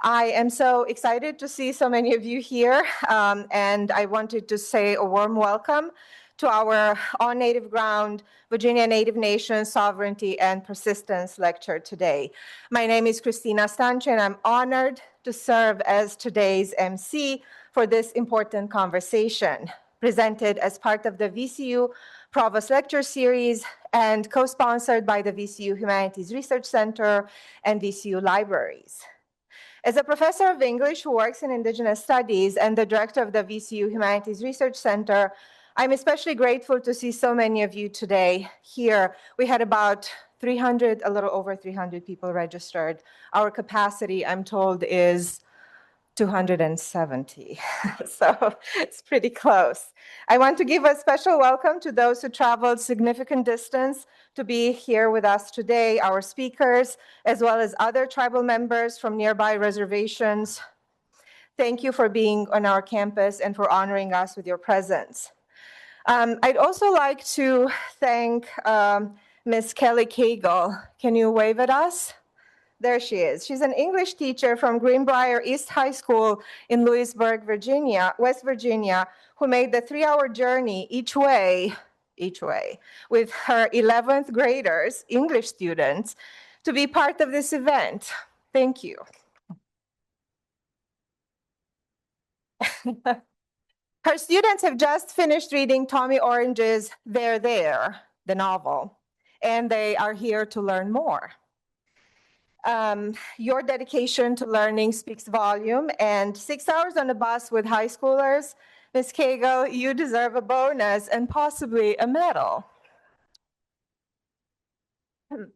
I am so excited to see so many of you here, and I wanted to say a warm welcome to our On Native Ground, Virginia Native Nations Sovereignty and Persistence lecture today. My name is Christina Stanche, and I'm honored to serve as today's MC for this important conversation, presented as part of the VCU Provost Lecture Series and co-sponsored by the VCU Humanities Research Center and VCU Libraries. As a professor of English who works in Indigenous Studies and the director of the VCU Humanities Research Center, I'm especially grateful to see so many of you today here. We had about 300, a little over 300 people registered. Our capacity, I'm told, is 270, so it's pretty close. I want to give a special welcome to those who traveled significant distance to be here with us today, our speakers, as well as other tribal members from nearby reservations. Thank you for being on our campus and for honoring us with your presence. I'd also like to thank Ms. Kelly Cagle. Can you wave at us? There she is. She's an English teacher from Greenbrier East High School in Lewisburg, Virginia, West Virginia, who made the 3-hour journey each way, with her 11th graders, English students, to be part of this event. Thank you. Her students have just finished reading Tommy Orange's They're There, the novel, and they are here to learn more. Your dedication to learning speaks volume, and 6 hours on a bus with high schoolers, Ms. Cagle, you deserve a bonus and possibly a medal.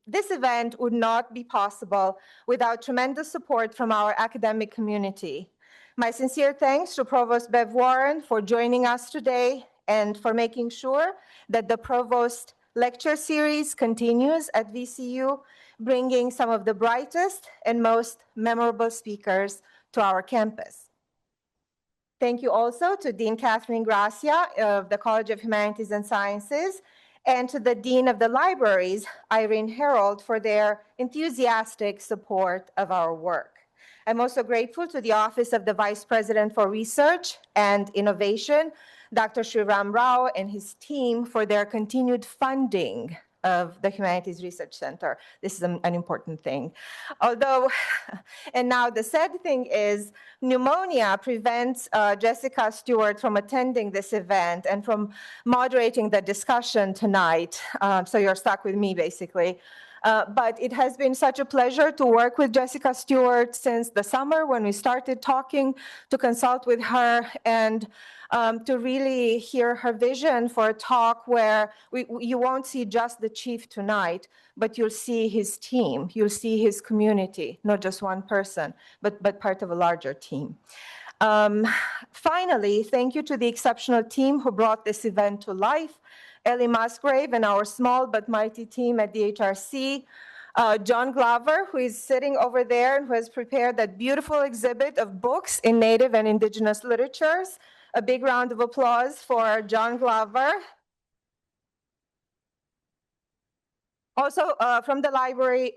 This event would not be possible without tremendous support from our academic community. My sincere thanks to Provost Bev Warren for joining us today and for making sure that the Provost Lecture Series continues at VCU, bringing some of the brightest and most memorable speakers to our campus. Thank you also to Dean Catherine Gracia of the College of Humanities and Sciences, and to the Dean of the Libraries, Irene Harold, for their enthusiastic support of our work. I'm also grateful to the Office of the Vice President for Research and Innovation, Dr. Sriram Rao and his team, for their continued funding of the Humanities Research Center. This is an important thing. Although, and now the sad thing is, pneumonia prevents Jessica Stewart from attending this event and from moderating the discussion tonight. So you're stuck with me, basically. But it has been such a pleasure to work with Jessica Stewart since the summer when we started talking, to consult with her, and to really hear her vision for a talk where you won't see just the chief tonight, but you'll see his team, you'll see his community, not just one person, but part of a larger team. Finally, thank you to the exceptional team who brought this event to life. Ellie Musgrave and our small but mighty team at DHRC, John Glover, who is sitting over there and who has prepared that beautiful exhibit of books in Native and Indigenous literatures. A big round of applause for John Glover. Also from the library,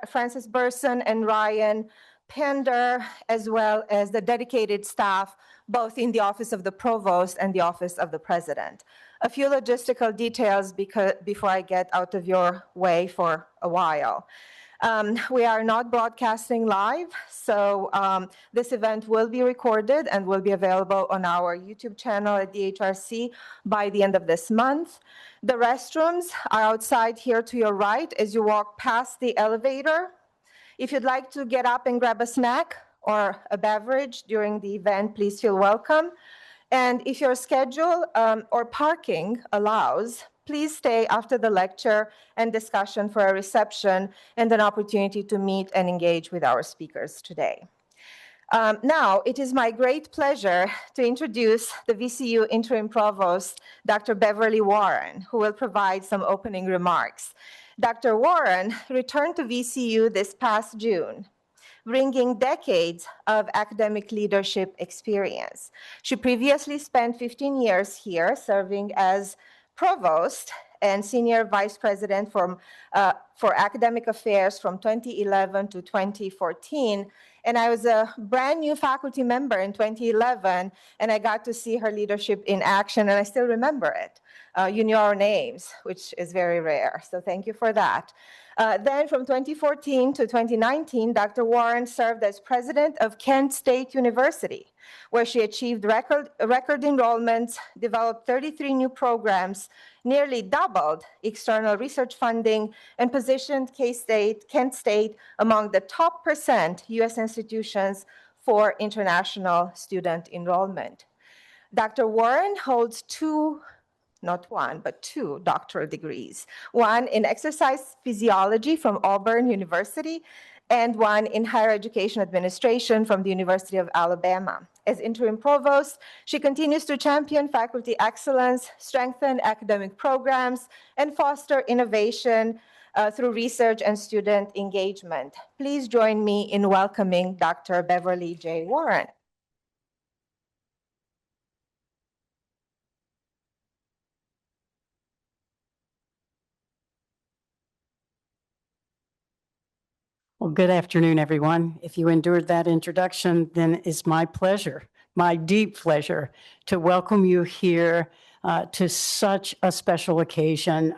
Francis Burson and Ryan Pender, as well as the dedicated staff, both in the Office of the Provost and the Office of the President. A few logistical details before I get out of your way for a while. We are not broadcasting live, so this event will be recorded and will be available on our YouTube channel at DHRC by the end of this month. The restrooms are outside here to your right as you walk past the elevator. If you'd like to get up and grab a snack or a beverage during the event, please feel welcome. And if your schedule or parking allows, please stay after the lecture and discussion for a reception and an opportunity to meet and engage with our speakers today. Now, it is my great pleasure to introduce the VCU Interim Provost, Dr. Beverly Warren, who will provide some opening remarks. Dr. Warren returned to VCU this past June, bringing decades of academic leadership experience. She previously spent 15 years here serving as provost and Senior Vice President for Academic Affairs from 2011 to 2014. And I was a brand new faculty member in 2011, and I got to see her leadership in action, and I still remember it. You knew our names, which is very rare, so thank you for that. Then from 2014 to 2019, Dr. Warren served as president of Kent State University, where she achieved record enrollments, developed 33 new programs, nearly doubled external research funding, and positioned Kent State among the top % US institutions for international student enrollment. Dr. Warren holds not one, but two doctoral degrees, one in exercise physiology from Auburn University and one in higher education administration from the University of Alabama. As interim provost, she continues to champion faculty excellence, strengthen academic programs, and foster innovation through research and student engagement. Please join me in welcoming Dr. Beverly J. Warren. Well, good afternoon, everyone. If you endured that introduction, then it's my pleasure, my deep pleasure, to welcome you here to such a special occasion.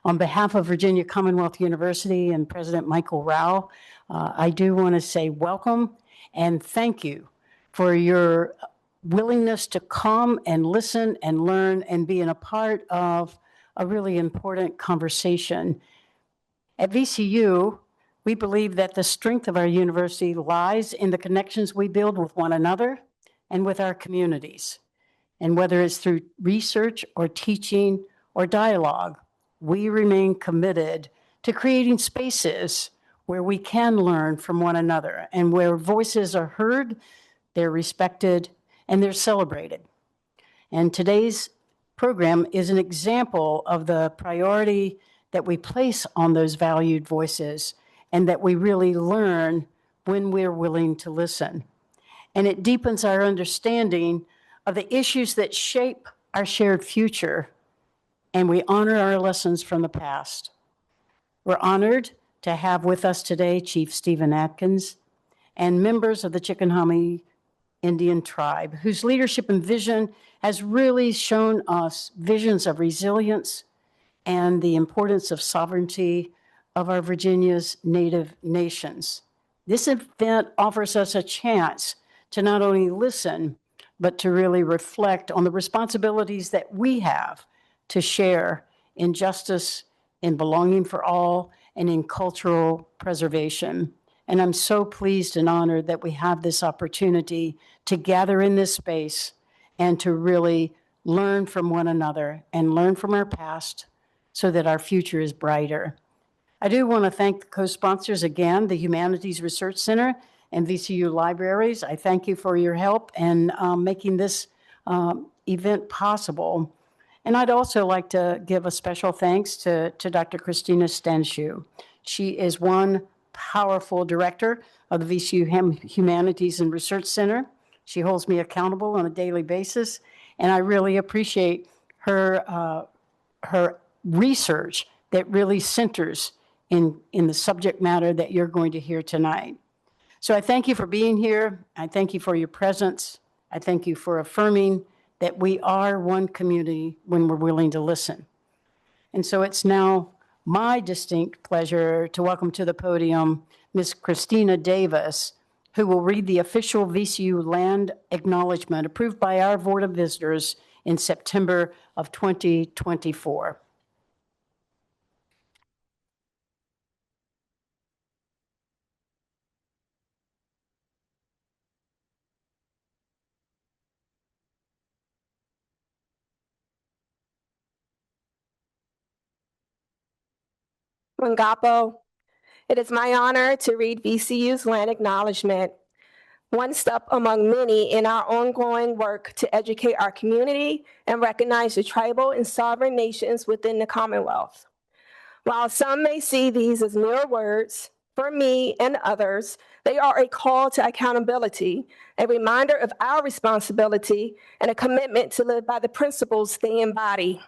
On behalf of Virginia Commonwealth University and President Michael Rao, I do want to say welcome and thank you for your willingness to come and listen and learn and be a part of a really important conversation. At VCU, we believe that the strength of our university lies in the connections we build with one another and with our communities. And whether it's through research or teaching or dialogue, we remain committed to creating spaces where we can learn from one another and where voices are heard, they're respected, and they're celebrated. And today's program is an example of the priority that we place on those valued voices and that we really learn when we're willing to listen. And it deepens our understanding of the issues that shape our shared future, and we honor our lessons from the past. We're honored to have with us today Chief Stephen Adkins and members of the Chickahominy Indian Tribe, whose leadership and vision has really shown us visions of resilience and the importance of sovereignty of our Virginia's native nations. This event offers us a chance to not only listen, but to really reflect on the responsibilities that we have to share in justice, in belonging for all, and in cultural preservation. And I'm so pleased and honored that we have this opportunity to gather in this space and to really learn from one another and learn from our past so that our future is brighter. I do want to thank the co-sponsors again, the Humanities Research Center and VCU Libraries. I thank you for your help in making this event possible. And I'd also like to give a special thanks to Dr. Christina Stanshew. She is one powerful director of the VCU Humanities and Research Center. She holds me accountable on a daily basis, and I really appreciate her research that really centers in the subject matter that you're going to hear tonight. So I thank you for being here. I thank you for your presence. I thank you for affirming that we are one community when we're willing to listen. And so it's now my distinct pleasure to welcome to the podium Ms. Christina Davis, who will read the official VCU land acknowledgement approved by our Board of Visitors in September of 2024. Mangapo, it is my honor to read VCU's land acknowledgement, one step among many in our ongoing work to educate our community and recognize the tribal and sovereign nations within the Commonwealth. While some may see these as mere words, for me and others, they are a call to accountability, a reminder of our responsibility, and a commitment to live by the principles they embody.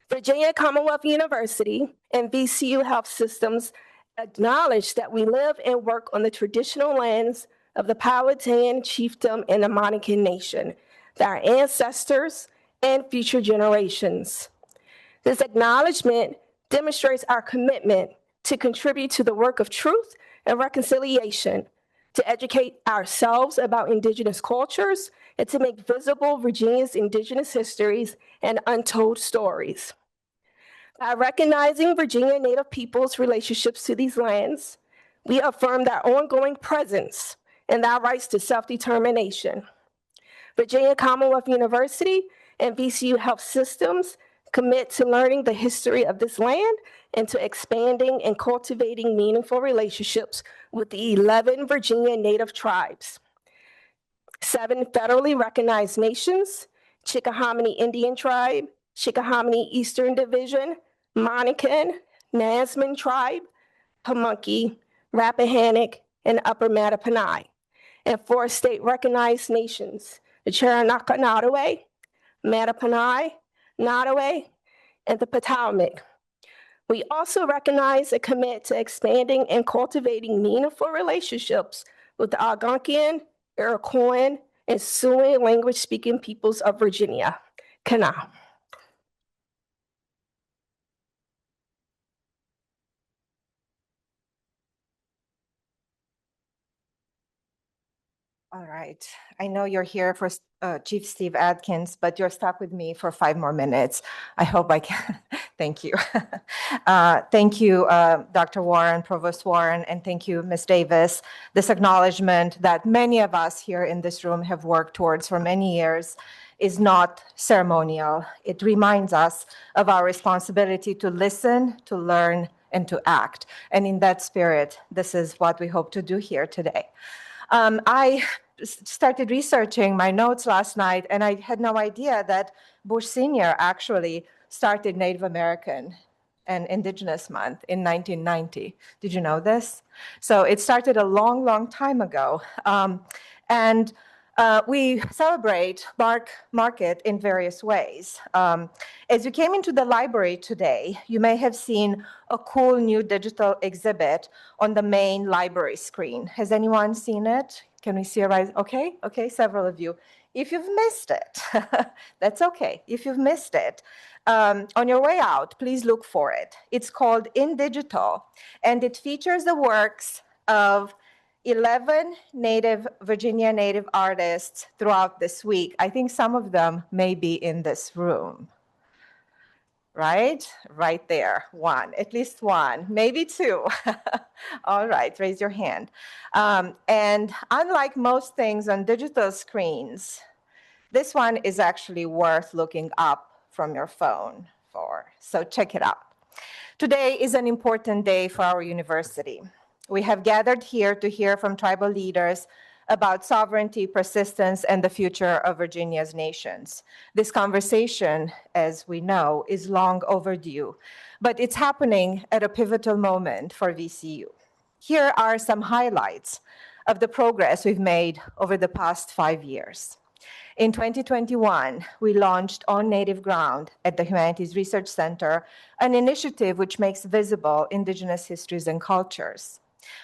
Virginia Commonwealth University and VCU Health Systems acknowledge that we live and work on the traditional lands of the Powhatan chiefdom and the Monacan Nation, that our ancestors and future generations. This acknowledgement demonstrates our commitment to contribute to the work of truth and reconciliation, to educate ourselves about Indigenous cultures, and to make visible Virginia's Indigenous histories and untold stories. By recognizing Virginia Native peoples' relationships to these lands, we affirm their ongoing presence and their rights to self-determination. Virginia Commonwealth University and VCU Health Systems commit to learning the history of this land and to expanding and cultivating meaningful relationships with the 11 Virginia Native tribes, 7 federally recognized nations: Chickahominy Indian Tribe, Chickahominy Eastern Division, Monacan, Nazman Tribe, Pamunkey, Rappahannock, and Upper Mattaponi, and 4 state-recognized nations: the Cherokee, Mattaponi, Nottoway, and the Potomac. We also recognize and commit to expanding and cultivating meaningful relationships with the Algonquian, Iroquois, and Siouan language-speaking peoples of Virginia. Kana. All right. I know you're here for Chief Steve Adkins, but you're stuck with me for 5 more minutes. I hope I can. Thank you. Thank you, Dr. Warren, Provost Warren, and thank you, Ms. Davis. This acknowledgement that many of us here in this room have worked towards for many years is not ceremonial. It reminds us of our responsibility to listen, to learn, and to act. And in that spirit, this is what we hope to do here today. I started researching my notes last night, and I had no idea that Bush Sr. actually started Native American and Indigenous Month in 1990. Did you know this? So it started a long, long time ago. And we celebrate, mark it in various ways. As you came into the library today, you may have seen a cool new digital exhibit on the main library screen. Has anyone seen it? Can we see it right? Okay, several of you. If you've missed it, that's okay. If you've missed it, on your way out, please look for it. It's called In Digital, and it features the works of 11 Virginia Native artists throughout this week. I think some of them may be in this room. Right there, 1, at least 1, maybe 2. All right, raise your hand. And unlike most things on digital screens, this one is actually worth looking up from your phone for, so check it out. Today is an important day for our university. We have gathered here to hear from tribal leaders about sovereignty, persistence, and the future of Virginia's nations. This conversation, as we know, is long overdue, but it's happening at a pivotal moment for VCU. Here are some highlights of the progress we've made over the past 5 years. In 2021, we launched On Native Ground at the Humanities Research Center, an initiative which makes visible Indigenous histories and cultures.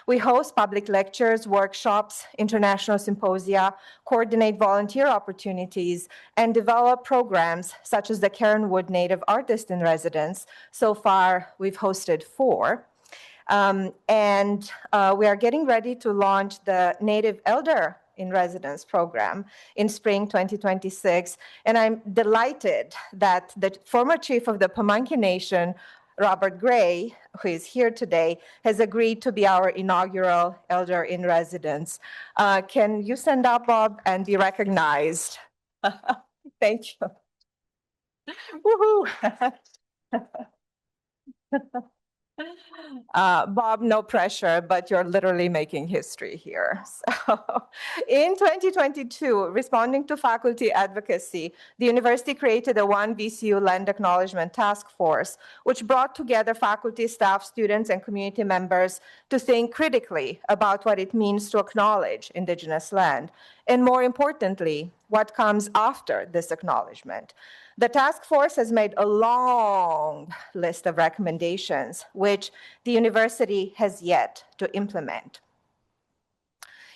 We host public lectures, workshops, international symposia, coordinate volunteer opportunities, and develop programs such as the Karen Wood Native Artist in Residence. So far, we've hosted 4. And we are getting ready to launch the Native Elder in Residence program in spring 2026. And I'm delighted that the former chief of the Pamunkey Nation, Robert Gray, who is here today, has agreed to be our inaugural Elder in Residence. Can you stand up, Bob, and be recognized? Thank you. Woohoo! Bob, no pressure, but you're literally making history here. So, in 2022, responding to faculty advocacy, the university created a One VCU Land Acknowledgement Task Force, which brought together faculty, staff, students, and community members to think critically about what it means to acknowledge Indigenous land. And more importantly, what comes after this acknowledgement. The task force has made a long list of recommendations, which the university has yet to implement.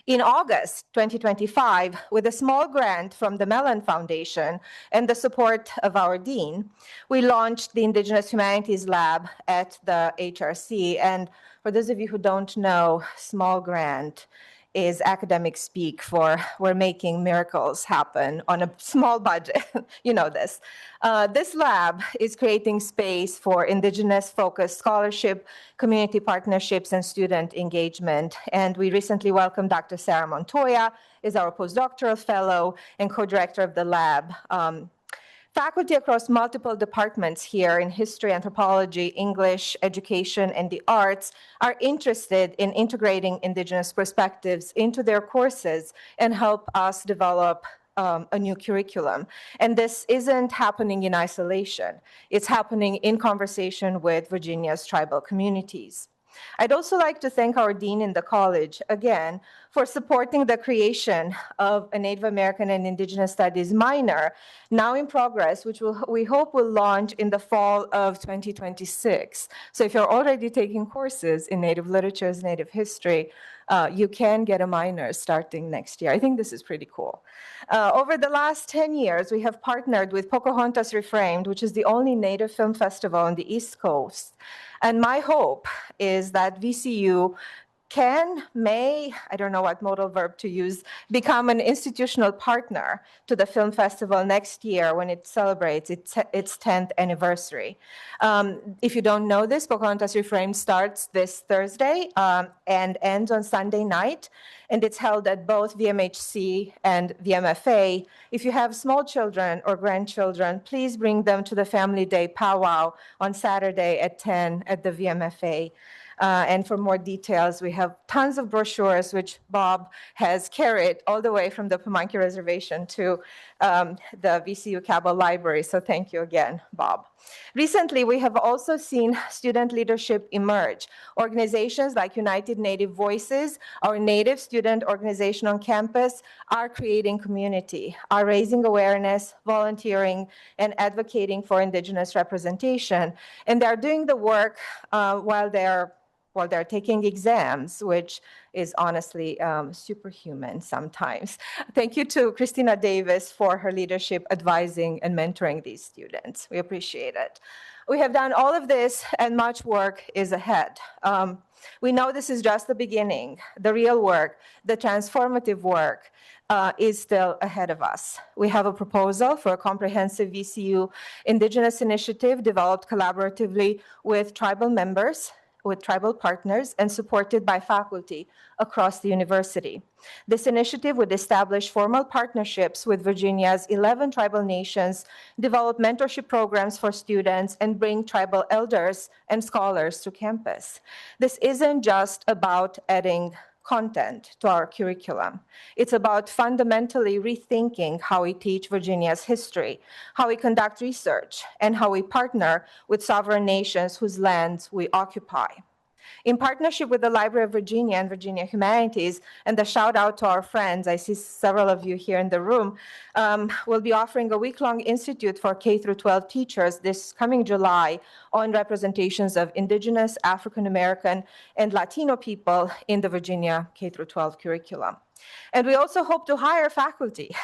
In August 2025, with a small grant from the Mellon Foundation and the support of our dean, we launched the Indigenous Humanities Lab at the HRC. And for those of you who don't know, small grant is academic speak for we're making miracles happen on a small budget. You know this. This lab is creating space for Indigenous-focused scholarship, community partnerships, and student engagement. And we recently welcomed Dr. Sarah Montoya, is our postdoctoral fellow and co-director of the lab. Faculty across multiple departments here in history, anthropology, English, education, and the arts are interested in integrating Indigenous perspectives into their courses and help us develop a new curriculum. And this isn't happening in isolation. It's happening in conversation with Virginia's tribal communities. I'd also like to thank our dean in the college, again, for supporting the creation of a Native American and Indigenous Studies minor, now in progress, which we hope will launch in the fall of 2026. So if you're already taking courses in Native Literatures, Native History, you can get a minor starting next year. I think this is pretty cool. Over the last 10 years, we have partnered with Pocahontas Reframed, which is the only Native film festival on the East Coast. And my hope is that VCU may, I don't know what modal verb to use, become an institutional partner to the film festival next year when it celebrates its 10th anniversary. If you don't know this, Pocahontas Reframed starts this Thursday and ends on Sunday night, and it's held at both VMHC and VMFA. If you have small children or grandchildren, please bring them to the Family Day powwow on Saturday at 10 at the VMFA. And for more details, we have tons of brochures, which Bob has carried all the way from the Pamunkey Reservation to the VCU Cabell Library. So thank you again, Bob. Recently, we have also seen student leadership emerge. Organizations like United Native Voices, our Native student organization on campus, are creating community, are raising awareness, volunteering, and advocating for Indigenous representation. And they're doing the work while they're taking exams, which is honestly superhuman sometimes. Thank you to Christina Davis for her leadership advising and mentoring these students. We appreciate it. We have done all of this and much work is ahead. We know this is just the beginning. The real work, the transformative work is still ahead of us. We have a proposal for a comprehensive VCU Indigenous initiative developed collaboratively with tribal members, with tribal partners, and supported by faculty across the university. This initiative would establish formal partnerships with Virginia's 11 tribal nations, develop mentorship programs for students, and bring tribal elders and scholars to campus. This isn't just about adding content to our curriculum. It's about fundamentally rethinking how we teach Virginia's history, how we conduct research, and how we partner with sovereign nations whose lands we occupy. In partnership with the Library of Virginia and Virginia Humanities, and a shout out to our friends, I see several of you here in the room, we'll be offering a week-long institute for K-12 teachers this coming July on representations of Indigenous, African American, and Latino people in the Virginia K-12 curriculum. And we also hope to hire faculty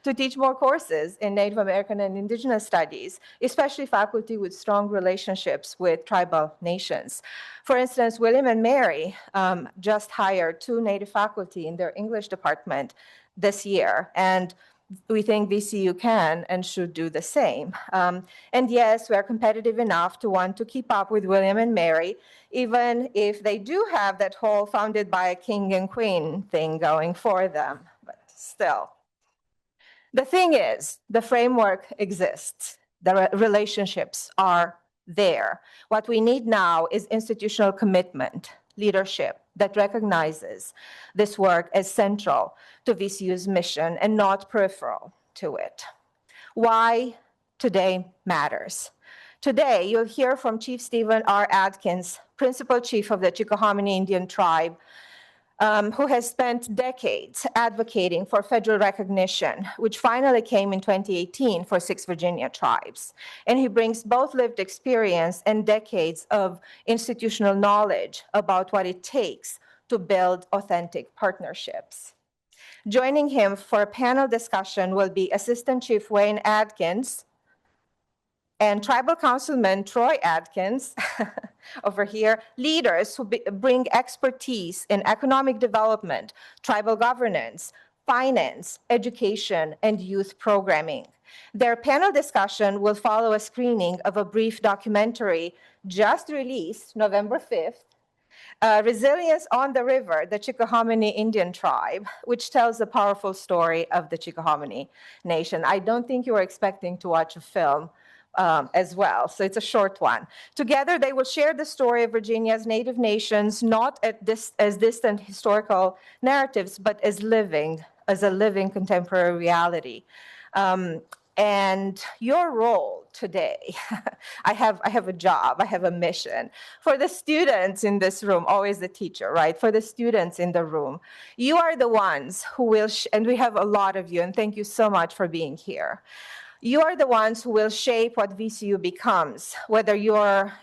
to teach more courses in Native American and Indigenous studies, especially faculty with strong relationships with tribal nations. For instance, William and Mary just hired 2 Native faculty in their English department this year, and we think VCU can and should do the same. And yes, we're competitive enough to want to keep up with William and Mary, even if they do have that whole founded by a king and queen thing going for them, but still. The thing is, the framework exists. The relationships are there. What we need now is institutional commitment, leadership that recognizes this work as central to VCU's mission and not peripheral to it. Why today matters. Today, you'll hear from Chief Stephen R. Adkins, Principal Chief of the Chickahominy Indian Tribe, who has spent decades advocating for federal recognition, which finally came in 2018 for 6 Virginia tribes. And he brings both lived experience and decades of institutional knowledge about what it takes to build authentic partnerships. Joining him for a panel discussion will be Assistant Chief Wayne Adkins and Tribal Councilman Troy Adkins, over here, leaders who bring expertise in economic development, tribal governance, finance, education, and youth programming. Their panel discussion will follow a screening of a brief documentary just released November 5th, Resilience on the River, the Chickahominy Indian Tribe, which tells the powerful story of the Chickahominy Nation. I don't think you were expecting to watch a film as well, so it's a short one. Together, they will share the story of Virginia's native nations, not as distant historical narratives, but as a living contemporary reality. And your role today, I have a job, I have a mission. For the students in this room, always the teacher, right? For the students in the room, you are the ones who will, and we have a lot of you, and thank you so much for being here. You are the ones who will shape what VCU becomes, whether your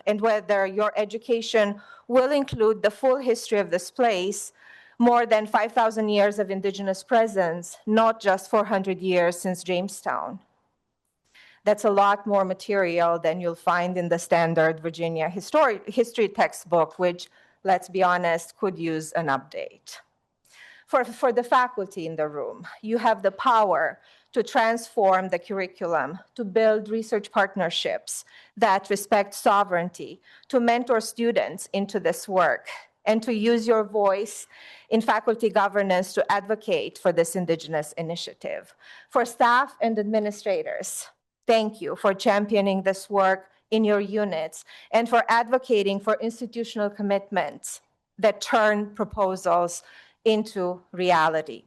education will include the full history of this place, more than 5,000 years of Indigenous presence, not just 400 years since Jamestown. That's a lot more material than you'll find in the standard Virginia history textbook, which, let's be honest, could use an update. For the faculty in the room, you have the power to transform the curriculum, to build research partnerships that respect sovereignty, to mentor students into this work, and to use your voice in faculty governance to advocate for this Indigenous initiative. For staff and administrators, thank you for championing this work in your units and for advocating for institutional commitments that turn proposals into reality.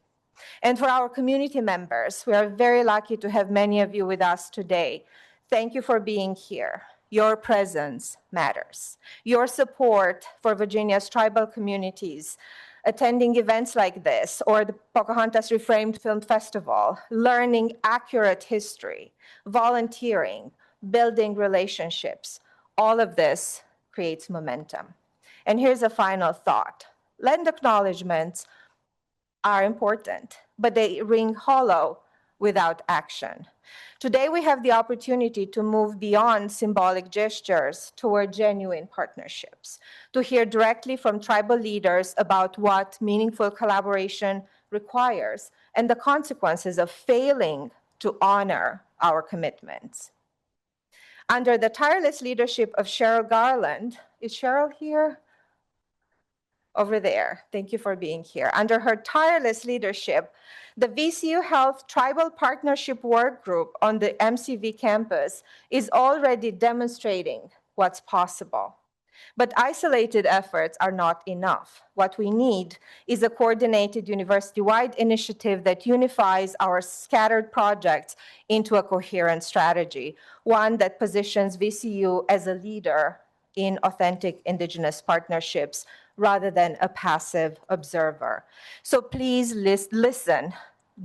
And for our community members, we are very lucky to have many of you with us today. Thank you for being here. Your presence matters. Your support for Virginia's tribal communities, attending events like this, or the Pocahontas Reframed Film Festival, learning accurate history, volunteering, building relationships, all of this creates momentum. And here's a final thought. Land acknowledgements are important, but they ring hollow without action. Today, we have the opportunity to move beyond symbolic gestures toward genuine partnerships, to hear directly from tribal leaders about what meaningful collaboration requires and the consequences of failing to honor our commitments. Under the tireless leadership of Cheryl Garland, is Cheryl here? Over there. Thank you for being here. Under her tireless leadership, the VCU Health Tribal Partnership Work Group on the MCV campus is already demonstrating what's possible. But isolated efforts are not enough. What we need is a coordinated university-wide initiative that unifies our scattered projects into a coherent strategy, one that positions VCU as a leader in authentic Indigenous partnerships rather than a passive observer. So please listen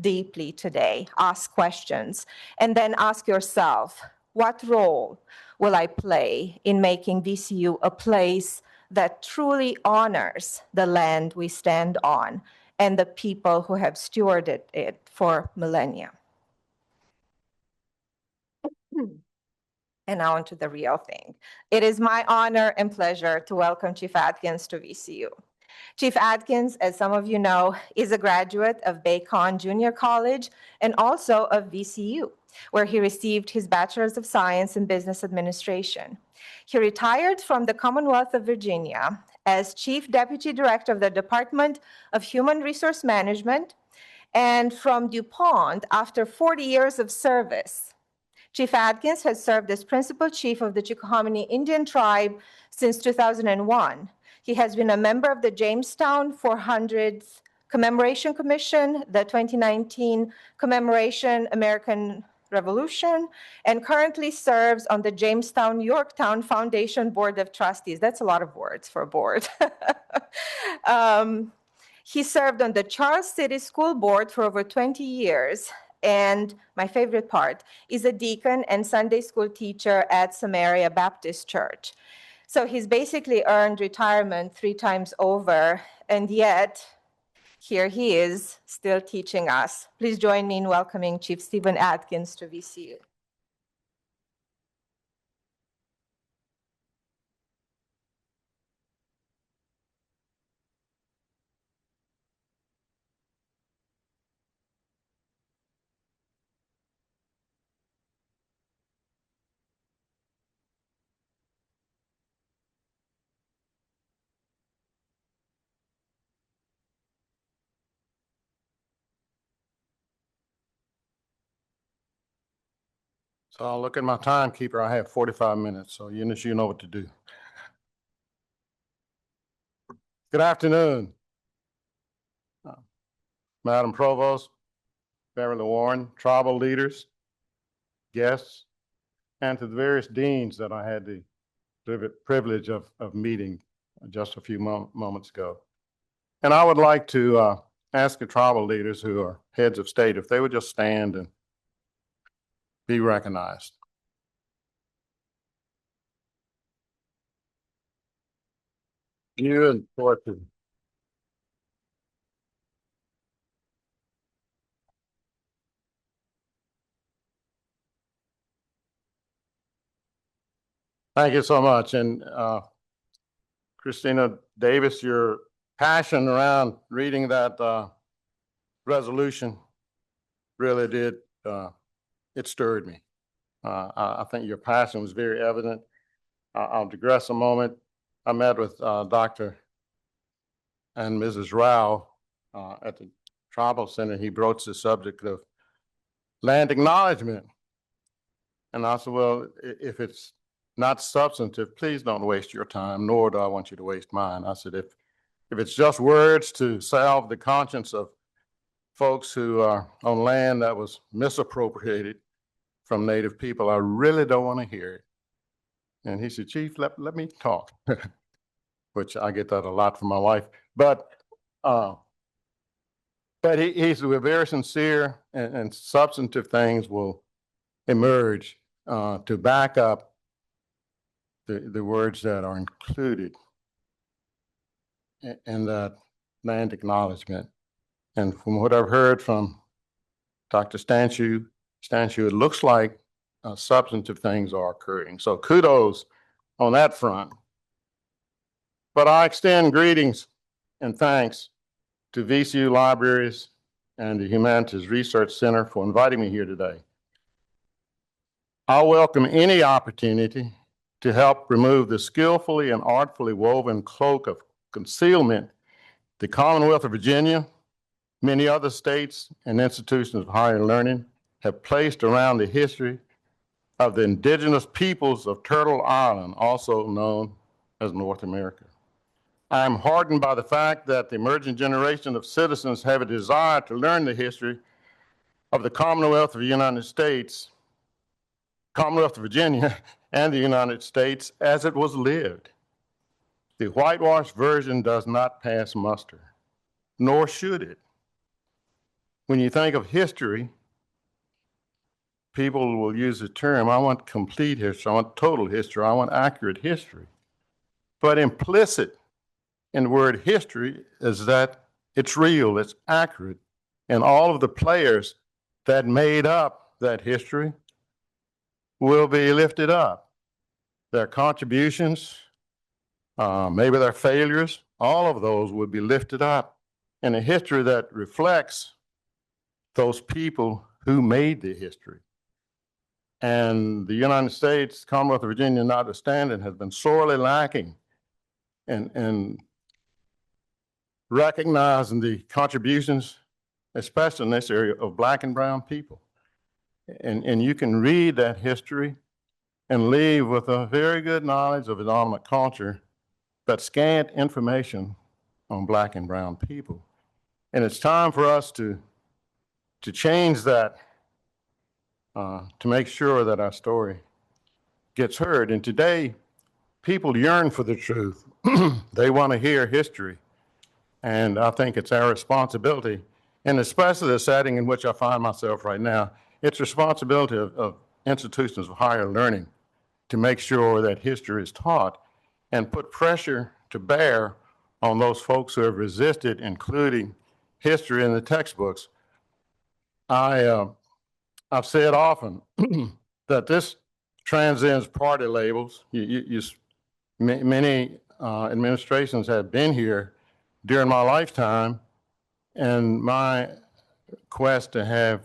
deeply today, ask questions, and then ask yourself, what role will I play in making VCU a place that truly honors the land we stand on and the people who have stewarded it for millennia? And now on to the real thing. It is my honor and pleasure to welcome Chief Adkins to VCU. Chief Adkins, as some of you know, is a graduate of Bacone Jr. College and also of VCU, where he received his Bachelor's of Science in Business Administration. He retired from the Commonwealth of Virginia as Chief Deputy Director of the Department of Human Resource Management, and from DuPont after 40 years of service. Chief Adkins has served as Principal Chief of the Chickahominy Indian Tribe since 2001. He has been a member of the Jamestown 400th Commemoration Commission, the 2019 Commemoration American Revolution, and currently serves on the Jamestown-Yorktown Foundation Board of Trustees. That's a lot of words for a board. He served on the Charles City School Board for over 20 years. And my favorite part is a deacon and Sunday school teacher at Samaria Baptist Church. So he's basically earned retirement 3 times over, and yet here he is still teaching us. Please join me in welcoming Chief Stephen Adkins to VCU. So I'll look at my timekeeper. I have 45 minutes, so you know what to do. Good afternoon, Madam Provost, Beverly Warren, tribal leaders, guests, and to the various deans that I had the privilege of meeting just a few moments ago. And I would like to ask the tribal leaders who are heads of state if they would just stand and be recognized. You and Thornton. Thank you so much. And Christina Davis, your passion around reading that resolution really did, it stirred me. I think your passion was very evident. I'll digress a moment. I met with Dr. and Mrs. Rao at the Tribal Center. He broached the subject of land acknowledgement. And I said, well, if it's not substantive, please don't waste your time, nor do I want you to waste mine. I said, if it's just words to salve the conscience of folks who are on land that was misappropriated from Native people, I really don't want to hear it. And he said, Chief, let me talk, which I get that a lot from my wife. But he said, we're very sincere, and substantive things will emerge to back up the words that are included in that land acknowledgement. And from what I've heard from Dr. Stanchu, it looks like substantive things are occurring. So kudos on that front. But I extend greetings and thanks to VCU Libraries and the Humanities Research Center for inviting me here today. I welcome any opportunity to help remove the skillfully and artfully woven cloak of concealment the Commonwealth of Virginia, many other states and institutions of higher learning have placed around the history of the indigenous peoples of Turtle Island, also known as North America. I am heartened by the fact that the emerging generation of citizens have a desire to learn the history of the Commonwealth of the United States, Commonwealth of Virginia, and the United States as it was lived. The whitewashed version does not pass muster, nor should it. When you think of history, people will use the term, I want complete history, I want total history, I want accurate history. But implicit in the word history is that it's real, it's accurate, and all of the players that made up that history will be lifted up. Their contributions, maybe their failures, all of those will be lifted up in a history that reflects those people who made the history. And the United States, Commonwealth of Virginia notwithstanding, has been sorely lacking in recognizing the contributions, especially in this area, of Black and brown people. And you can read that history and leave with a very good knowledge of the dominant culture, but scant information on Black and brown people. And it's time for us to change that, to make sure that our story gets heard. And today, people yearn for the truth. They want to hear history. And I think it's our responsibility, and especially the setting in which I find myself right now, it's responsibility of institutions of higher learning to make sure that history is taught and put pressure to bear on those folks who have resisted including history in the textbooks. I've said often that this transcends party labels. Many administrations have been here during my lifetime, and my quest to have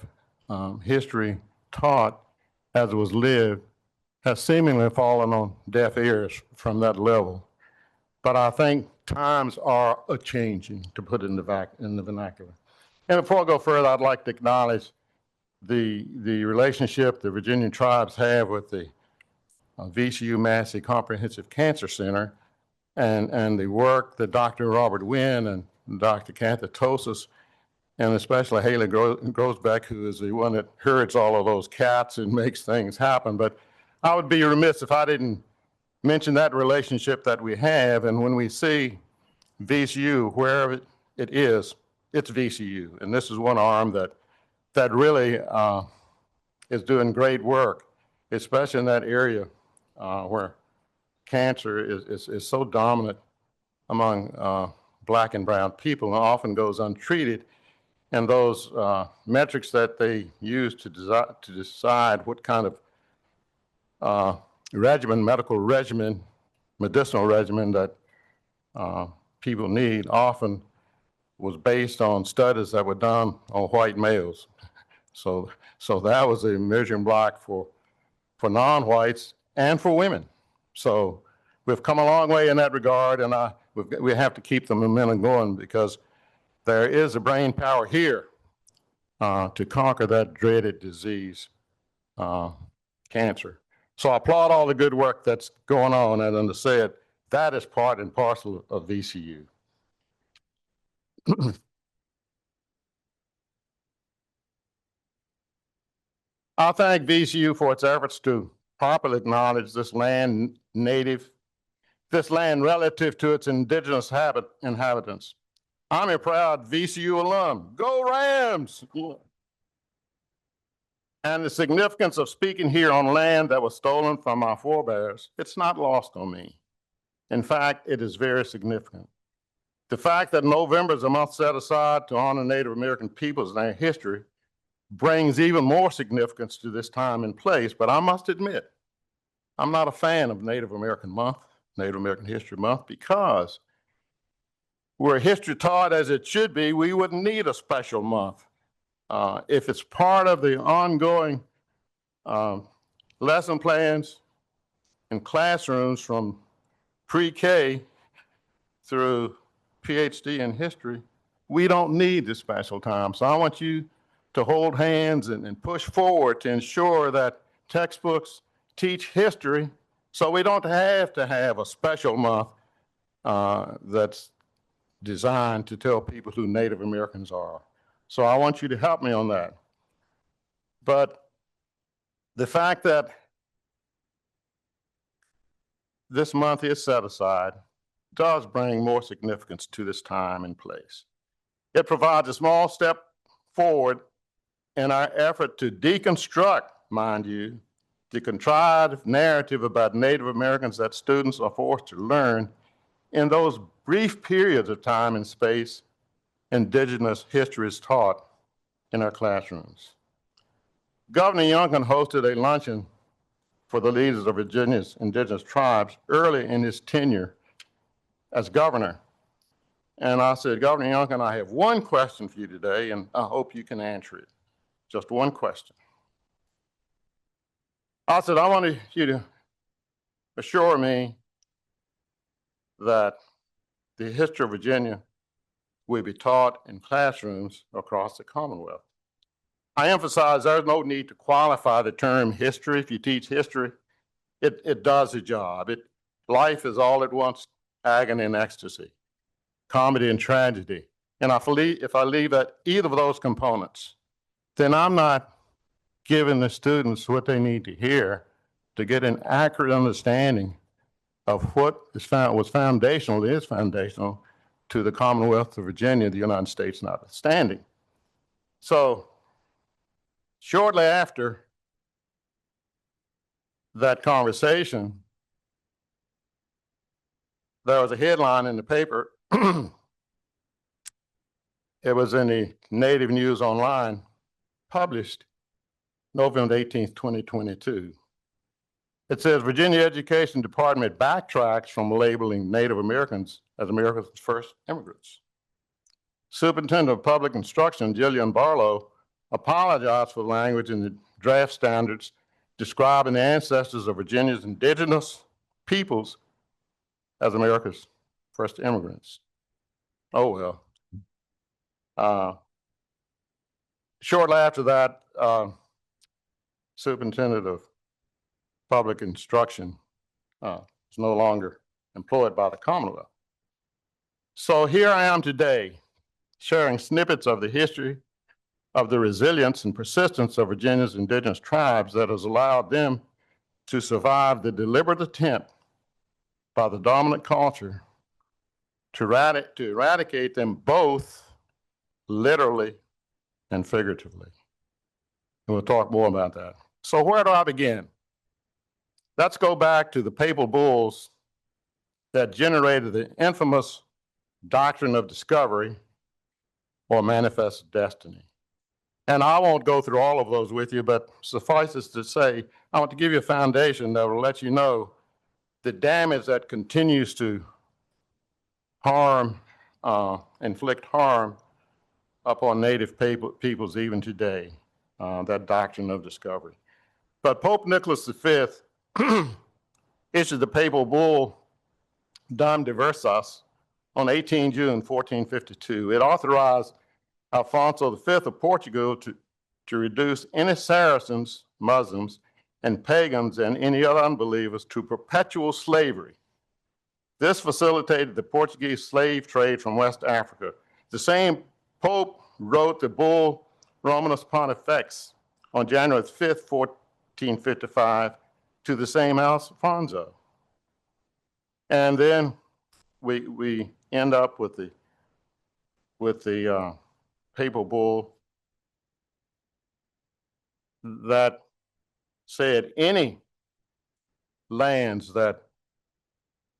history taught as it was lived has seemingly fallen on deaf ears from that level. But I think times are a-changing, to put it in the vernacular. And before I go further, I'd like to acknowledge the relationship the Virginia tribes have with the VCU Massey Comprehensive Cancer Center and the work that Dr. Robert Wynn and Dr. Cathy Tosis, and especially Haley Grosbeck, who is the one that herds all of those cats and makes things happen. But I would be remiss if I didn't mention that relationship that we have. And when we see VCU, wherever it is, it's VCU. And this is one arm that really is doing great work, especially in that area where cancer is so dominant among Black and brown people and often goes untreated. And those metrics that they use to decide what kind of medical regimen, medicinal regimen that people need often was based on studies that were done on white males. So that was a measuring block for non-whites and for women. So we've come a long way in that regard, and we have to keep the momentum going because there is a brain power here to conquer that dreaded disease, cancer. So I applaud all the good work that's going on, and as I said, that is part and parcel of VCU. I thank VCU for its efforts to properly acknowledge this land relative to its indigenous inhabitants. I'm a proud VCU alum. Go Rams! And the significance of speaking here on land that was stolen from our forebears, it's not lost on me. In fact, it is very significant. The fact that November is a month set aside to honor Native American peoples and their history brings even more significance to this time and place, but I must admit, I'm not a fan of Native American Month, Native American History Month, because were history taught as it should be, we wouldn't need a special month. If it's part of the ongoing lesson plans in classrooms from pre-K through PhD in history, we don't need this special time. So I want you to hold hands and push forward to ensure that textbooks teach history so we don't have to have a special month that's designed to tell people who Native Americans are. So I want you to help me on that. But the fact that this month is set aside does bring more significance to this time and place. It provides a small step forward in our effort to deconstruct, mind you, the contrived narrative about Native Americans that students are forced to learn in those brief periods of time and space indigenous history is taught in our classrooms. Governor Youngkin hosted a luncheon for the leaders of Virginia's indigenous tribes early in his tenure as governor. And I said, Governor Youngkin, I have one question for you today, and I hope you can answer it. Just one question. I said, I want you to assure me that the history of Virginia will be taught in classrooms across the Commonwealth. I emphasize there's no need to qualify the term history. If you teach history, it does the job. Life is all at once agony and ecstasy, comedy and tragedy. And if I leave at either of those components, then I'm not giving the students what they need to hear to get an accurate understanding of what was foundational, is foundational to the Commonwealth of Virginia, the United States notwithstanding. So shortly after that conversation, there was a headline in the paper. It was in the Native News Online, published November 18th, 2022. It says, Virginia Education Department backtracks from labeling Native Americans as America's first immigrants. Superintendent of Public Instruction, Jillian Barlow, apologized for the language in the draft standards describing the ancestors of Virginia's indigenous peoples as America's first immigrants. Oh, well. Shortly after that, Superintendent of Public Instruction is no longer employed by the Commonwealth. So here I am today, sharing snippets of the history of the resilience and persistence of Virginia's indigenous tribes that has allowed them to survive the deliberate attempt by the dominant culture to eradicate them both literally and figuratively. And we'll talk more about that. So where do I begin? Let's go back to the papal bulls that generated the infamous doctrine of discovery or manifest destiny. And I won't go through all of those with you, but suffice it to say, I want to give you a foundation that will let you know the damage that continues to inflict harm upon Native peoples even today, that doctrine of discovery. But Pope Nicholas V issued the papal bull Dam Diversas on 18 June 1452. It authorized Alfonso V of Portugal to reduce any Saracens, Muslims, and pagans and any other unbelievers to perpetual slavery. This facilitated the Portuguese slave trade from West Africa. The same Pope wrote the bull Romanus Pontifex on January 5th, 1455, to the same Alfonso. And then we end up with the papal bull that said any lands that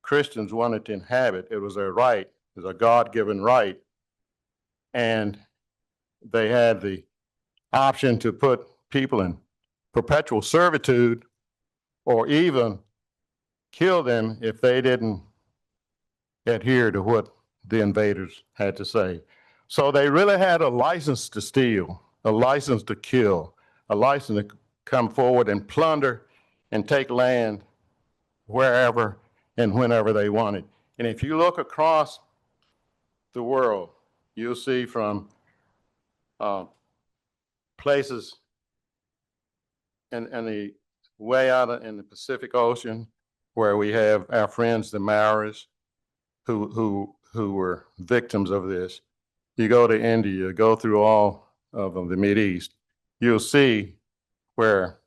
Christians wanted to inhabit, it was their right, it was a God-given right. And they had the option to put people in perpetual servitude or even kill them if they didn't adhere to what the invaders had to say. So they really had a license to steal, a license to kill, a license to come forward and plunder and take land wherever and whenever they wanted. And if you look across the world, you'll see from places in the way out in the Pacific Ocean, where we have our friends, the Maoris, who were victims of this. You go to India, go through all of the Mideast, you'll see where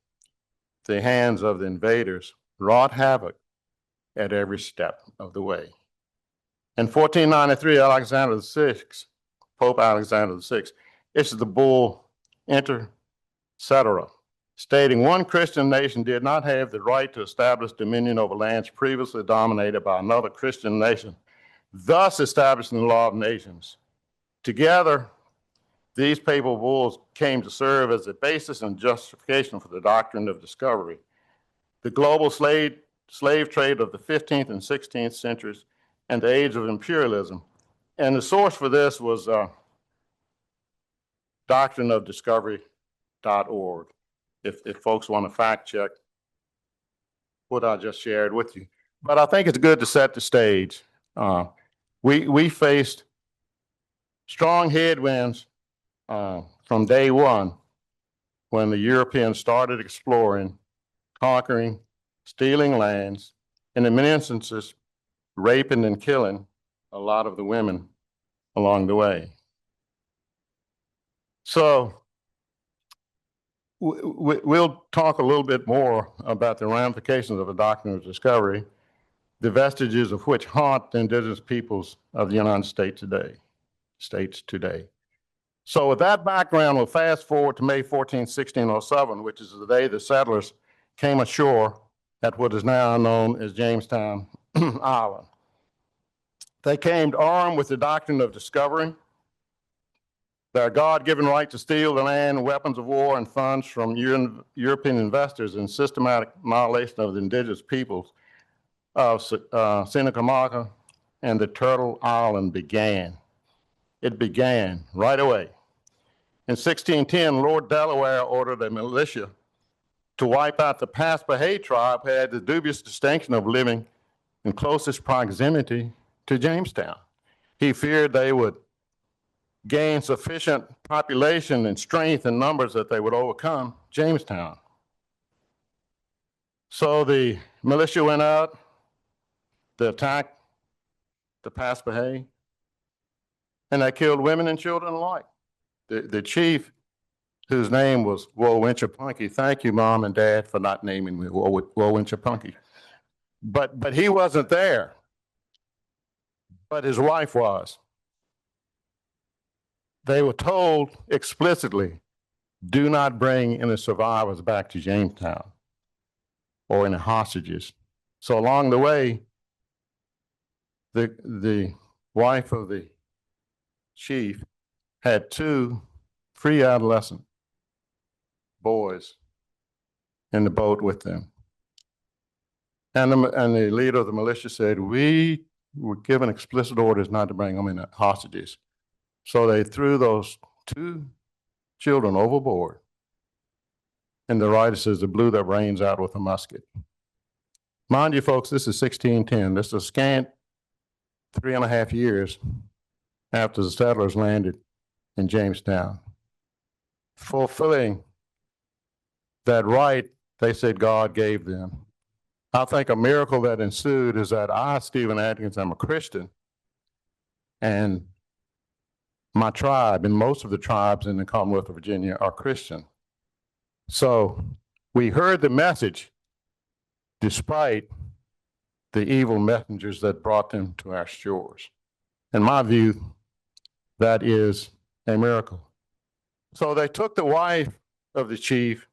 the hands of the invaders wrought havoc at every step of the way. In 1493, Alexander VI, Pope Alexander VI, issued the bull Inter Cetera, stating one Christian nation did not have the right to establish dominion over lands previously dominated by another Christian nation, thus establishing the law of nations. Together, these papal bulls came to serve as the basis and justification for the doctrine of discovery. The global slave trade of the 15th and 16th centuries and the age of imperialism. And the source for this was doctrineofdiscovery.org. If folks want to fact check what I just shared with you. But I think it's good to set the stage. We faced strong headwinds from day one when the Europeans started exploring, conquering, stealing lands, and in many instances, raping and killing a lot of the women along the way. So we'll talk a little bit more about the ramifications of the doctrine of discovery. the vestiges of which haunt the indigenous peoples of the United States today. So with that background, we'll fast forward to May 14, 1607, which is the day the settlers came ashore at what is now known as Jamestown Island. They came armed with the doctrine of discovery, their God-given right to steal the land, weapons of war, and funds from European investors in systematic annihilation of the indigenous peoples of Seneca and the Turtle Island began. It began right away. In 1610, Lord Delaware ordered a militia to wipe out the Paspahegh tribe, who had the dubious distinction of living in closest proximity to Jamestown. He feared they would gain sufficient population and strength and numbers that they would overcome Jamestown. So the militia went out, they attacked the Paspahegh, and they killed women and children alike. The chief, whose name was Wowinchapunky, thank you, Mom and Dad, for not naming me Wowinchapunky. But he wasn't there, but his wife was. They were told explicitly, do not bring any survivors back to Jamestown or any hostages. So along the way, the wife of the chief had 2 free adolescent boys in the boat with them. And the leader of the militia said, we were given explicit orders not to bring them in hostages. So they threw those 2 children overboard. And the writer says they blew their brains out with a musket. Mind you, folks, this is 1610. This is a scant 3.5 years after the settlers landed in Jamestown, fulfilling that right they said God gave them. I think a miracle that ensued is that I, Stephen Adkins, am a Christian, and my tribe and most of the tribes in the Commonwealth of Virginia are Christian. So we heard the message despite the evil messengers that brought them to our shores. In my view, that is a miracle. So they took the wife of the chief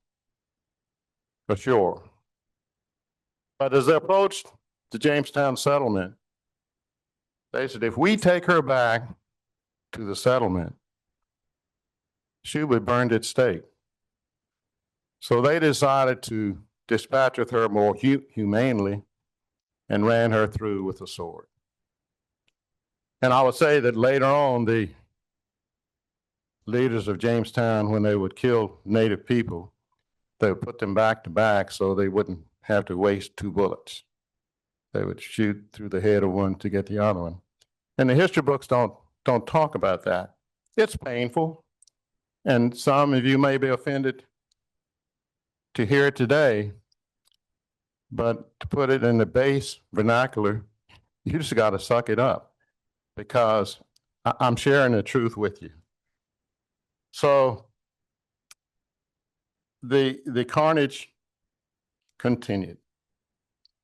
ashore. But as they approached the Jamestown settlement, they said, if we take her back to the settlement, she will be burned at stake. So they decided to dispatch with her more humanely and ran her through with a sword. And I would say that later on, the leaders of Jamestown, when they would kill native people, they would put them back to back so they wouldn't have to waste 2 bullets. They would shoot through the head of one to get the other one. And the history books don't talk about that. It's painful. And some of you may be offended to hear it today, but to put it in the base vernacular, you just got to suck it up, because I'm sharing the truth with you. So the carnage continued.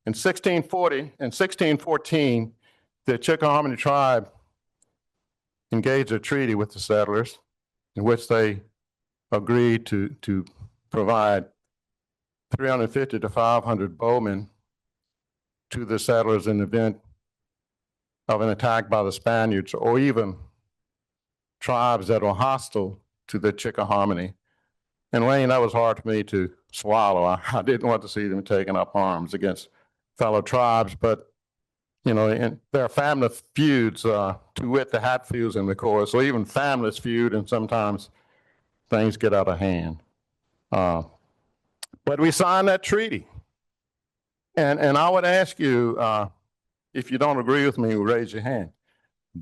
In 1614, the Chickahominy tribe engaged a treaty with the settlers in which they agreed to provide 350 to 500 bowmen to the settlers in the event of an attack by the Spaniards or even tribes that were hostile to the Chickahominy. And Wayne, that was hard for me to swallow. I didn't want to see them taking up arms against fellow tribes, but you know, and there are family feuds, to wit the Hatfields and the Coors, so even families feud, and sometimes things get out of hand. But we signed that treaty. And I would ask you, if you don't agree with me, raise your hand.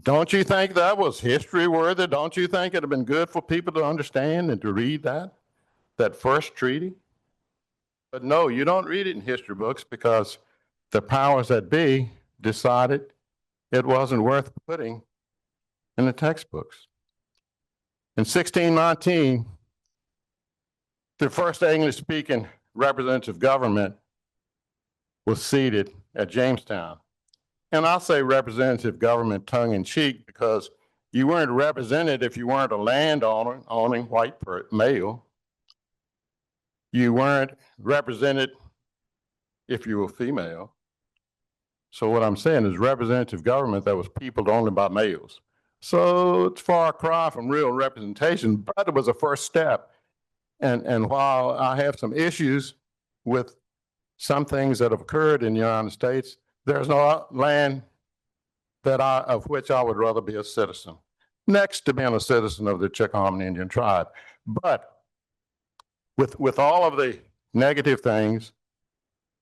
Don't you think that was history worthy? Don't you think it'd have been good for people to understand and to read that first treaty? But no, you don't read it in history books because the powers that be decided it wasn't worth putting in the textbooks. In 1619, the first English-speaking representative government was seated at Jamestown. and I'll say representative government tongue in cheek because you weren't represented if you weren't a landowner owning male. You weren't represented if you were female. So what I'm saying is representative government that was peopled only by males. So it's far cry from real representation, but it was a first step. And while I have some issues with some things that have occurred in the United States, there's no land of which I would rather be a citizen, next to being a citizen of the Chickahominy Indian Tribe. But with all of the negative things,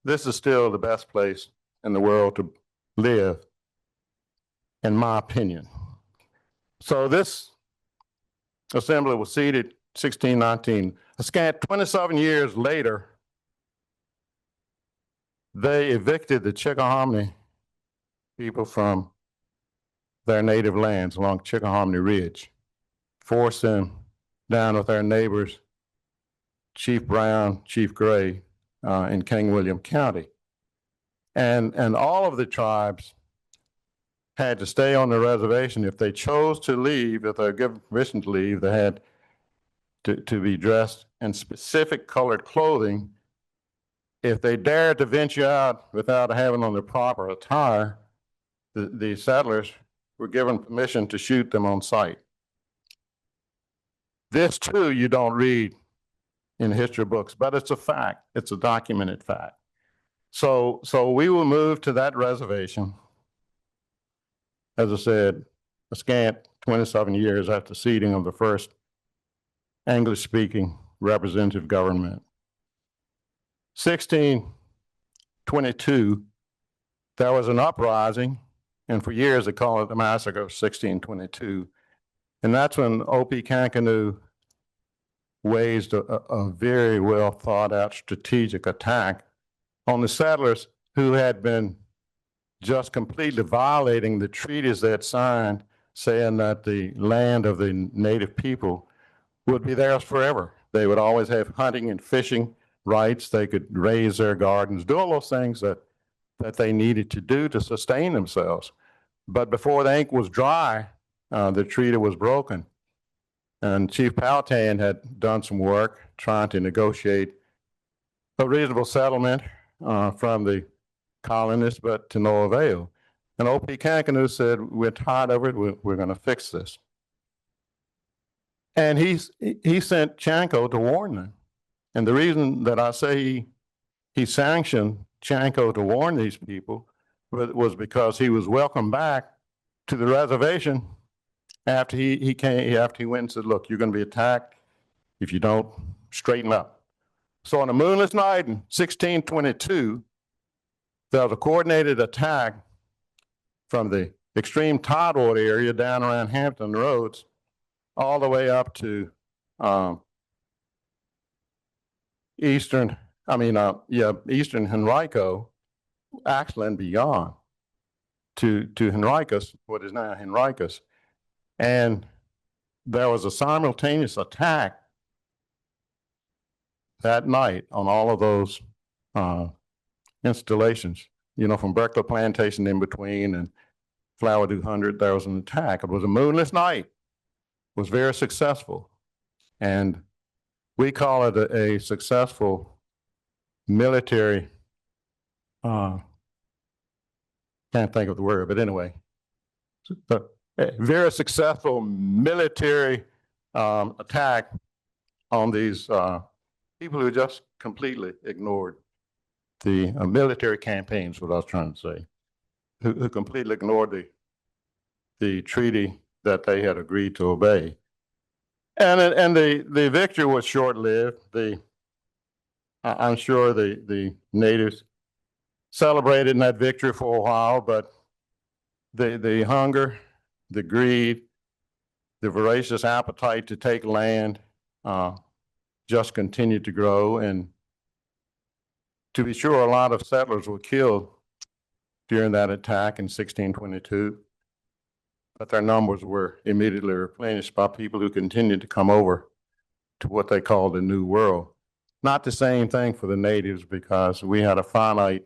this is still the best place in the world to live, in my opinion. So this assembly was seated 1619. A scant 27 years later, they evicted the Chickahominy people from their native lands along Chickahominy Ridge, forced them down with their neighbors, Chief Brown, Chief Gray, in King William County. And all of the tribes had to stay on the reservation. If they chose to leave, if they were given permission to leave, they had to be dressed in specific colored clothing. If they dared to venture out without having on the proper attire, the settlers were given permission to shoot them on sight. This too, you don't read in history books, but it's a fact. It's a documented fact. So we will move to that reservation, as I said, a scant 27 years after the seating of the first English-speaking representative government. 1622, there was an uprising, and for years they called it the Massacre of 1622. And that's when O.P. Kankanu waged a very well thought out strategic attack on the settlers who had been just completely violating the treaties they had signed, saying that the land of the native people would be theirs forever. They would always have hunting and fishing rights. They could raise their gardens, do all those things that they needed to do to sustain themselves. But before the ink was dry, the treaty was broken. And Chief Powhatan had done some work trying to negotiate a reasonable settlement from the colonists, but to no avail. And O.P. Kankanu said, we're tired of it, we're going to fix this. And he sent Chanko to warn them. And the reason that I say he sanctioned Chanko to warn these people was because he was welcomed back to the reservation after he went and said, look, you're going to be attacked if you don't straighten up. So on a moonless night in 1622, there was a coordinated attack from the extreme tideward area down around Hampton Roads all the way up to eastern Henrico, actually and beyond to Henricus, what is now Henricus. And there was a simultaneous attack that night on all of those installations, from Berkeley Plantation in between and Flower 200, there was an attack. It was a moonless night. It was very successful. And we call it a successful military, can't think of the word, but anyway, a very successful military attack on these people who just completely ignored the military campaigns, what I was trying to say, who completely ignored the treaty that they had agreed to obey. And the victory was short-lived. I'm sure the natives celebrated that victory for a while, but the hunger, the greed, the voracious appetite to take land just continued to grow. And to be sure, a lot of settlers were killed during that attack in 1622, but their numbers were immediately replenished by people who continued to come over to what they called the New World. Not the same thing for the natives because we had a finite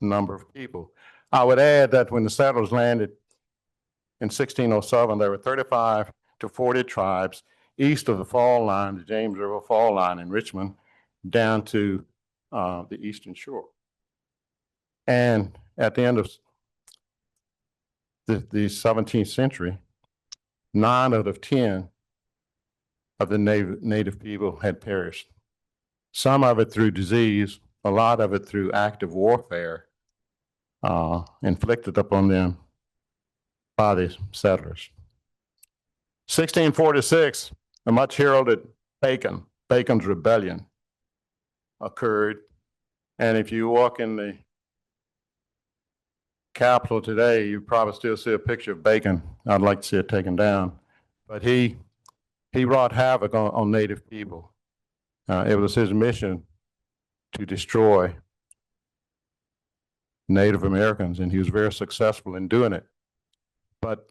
number of people. I would add that when the settlers landed in 1607, there were 35 to 40 tribes east of the fall line, the James River fall line in Richmond, down to the eastern shore. And at the end of the 17th century, 9 out of 10 of the native people had perished. Some of it through disease, a lot of it through active warfare inflicted upon them by the settlers. 1646, a much heralded Bacon's Rebellion occurred. And if you walk in the Capitol today, you probably still see a picture of Bacon. I'd like to see it taken down. But he wrought havoc on Native people. It was his mission to destroy Native Americans, and he was very successful in doing it. But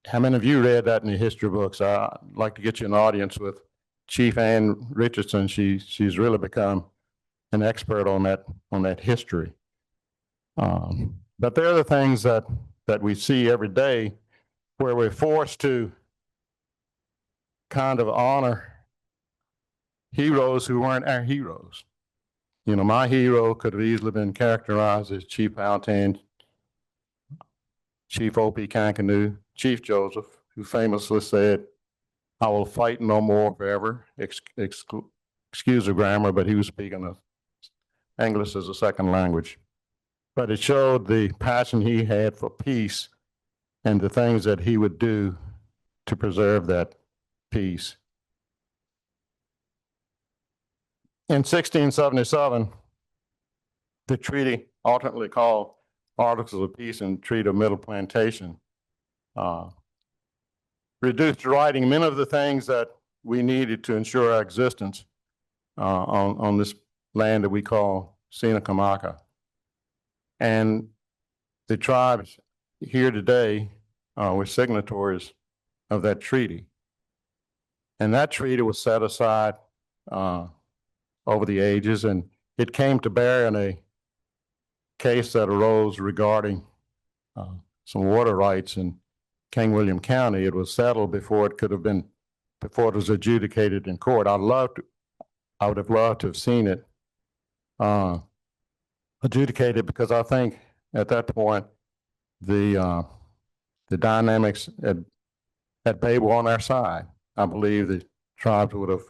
how many of you read that in the history books? I'd like to get you an audience with Chief Ann Richardson. She's really become an expert on that history. But there are the things that we see every day where we're forced to kind of honor heroes who weren't our heroes. You know, my hero could have easily been characterized as Chief Powhatan, Chief O.P. Kankanoo, Chief Joseph, who famously said, "I will fight no more forever." Excuse the grammar, but he was speaking of English as a second language. But it showed the passion he had for peace and the things that he would do to preserve that peace. In 1677, the treaty, ultimately called Articles of Peace and Treaty of Middle Plantation, reduced to writing many of the things that we needed to ensure our existence on this land that we call Sinakamaka. And the tribes here today were signatories of that treaty. And that treaty was set aside over the ages, and it came to bear in a case that arose regarding some water rights in King William County. It was settled before it was adjudicated in court. I would have loved to have seen it adjudicated, because I think at that point the dynamics at bay were on our side. I believe the tribes would have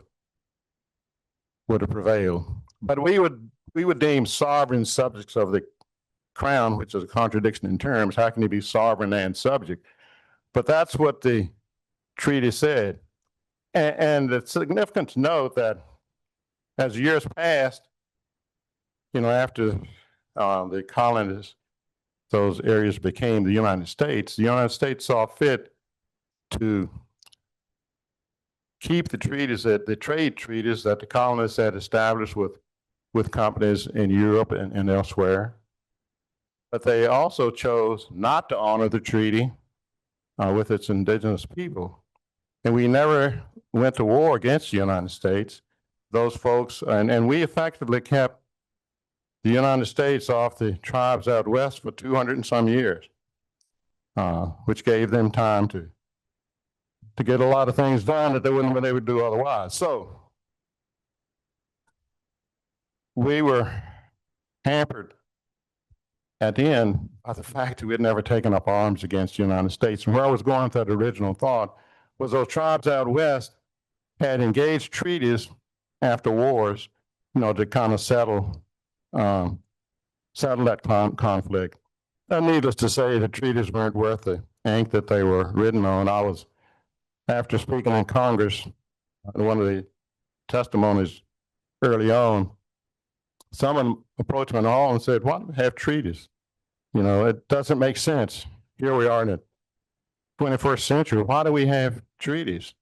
prevailed. But we would deem sovereign subjects of the crown, which is a contradiction in terms. How can you be sovereign and subject? But that's what the treaty said. And it's significant to note that as years passed, you know, after the colonies, those areas became the United States saw fit to keep the treaties, the trade treaties that the colonists had established with companies in Europe and elsewhere. But they also chose not to honor the treaty with its indigenous people. And we never went to war against the United States. Those folks, and we effectively kept the United States off the tribes out west for 200 and some years, which gave them time to get a lot of things done that they wouldn't been able to do otherwise. So we were hampered at the end by the fact that we had never taken up arms against the United States. And where I was going with that original thought was those tribes out west had engaged treaties after wars, you know, to kind of settle that conflict. And needless to say, the treaties weren't worth the ink that they were written on. After speaking in Congress, one of the testimonies early on, someone approached me in the hall and said, "Why do we have treaties? You know, it doesn't make sense. Here we are in the 21st century. Why do we have treaties?"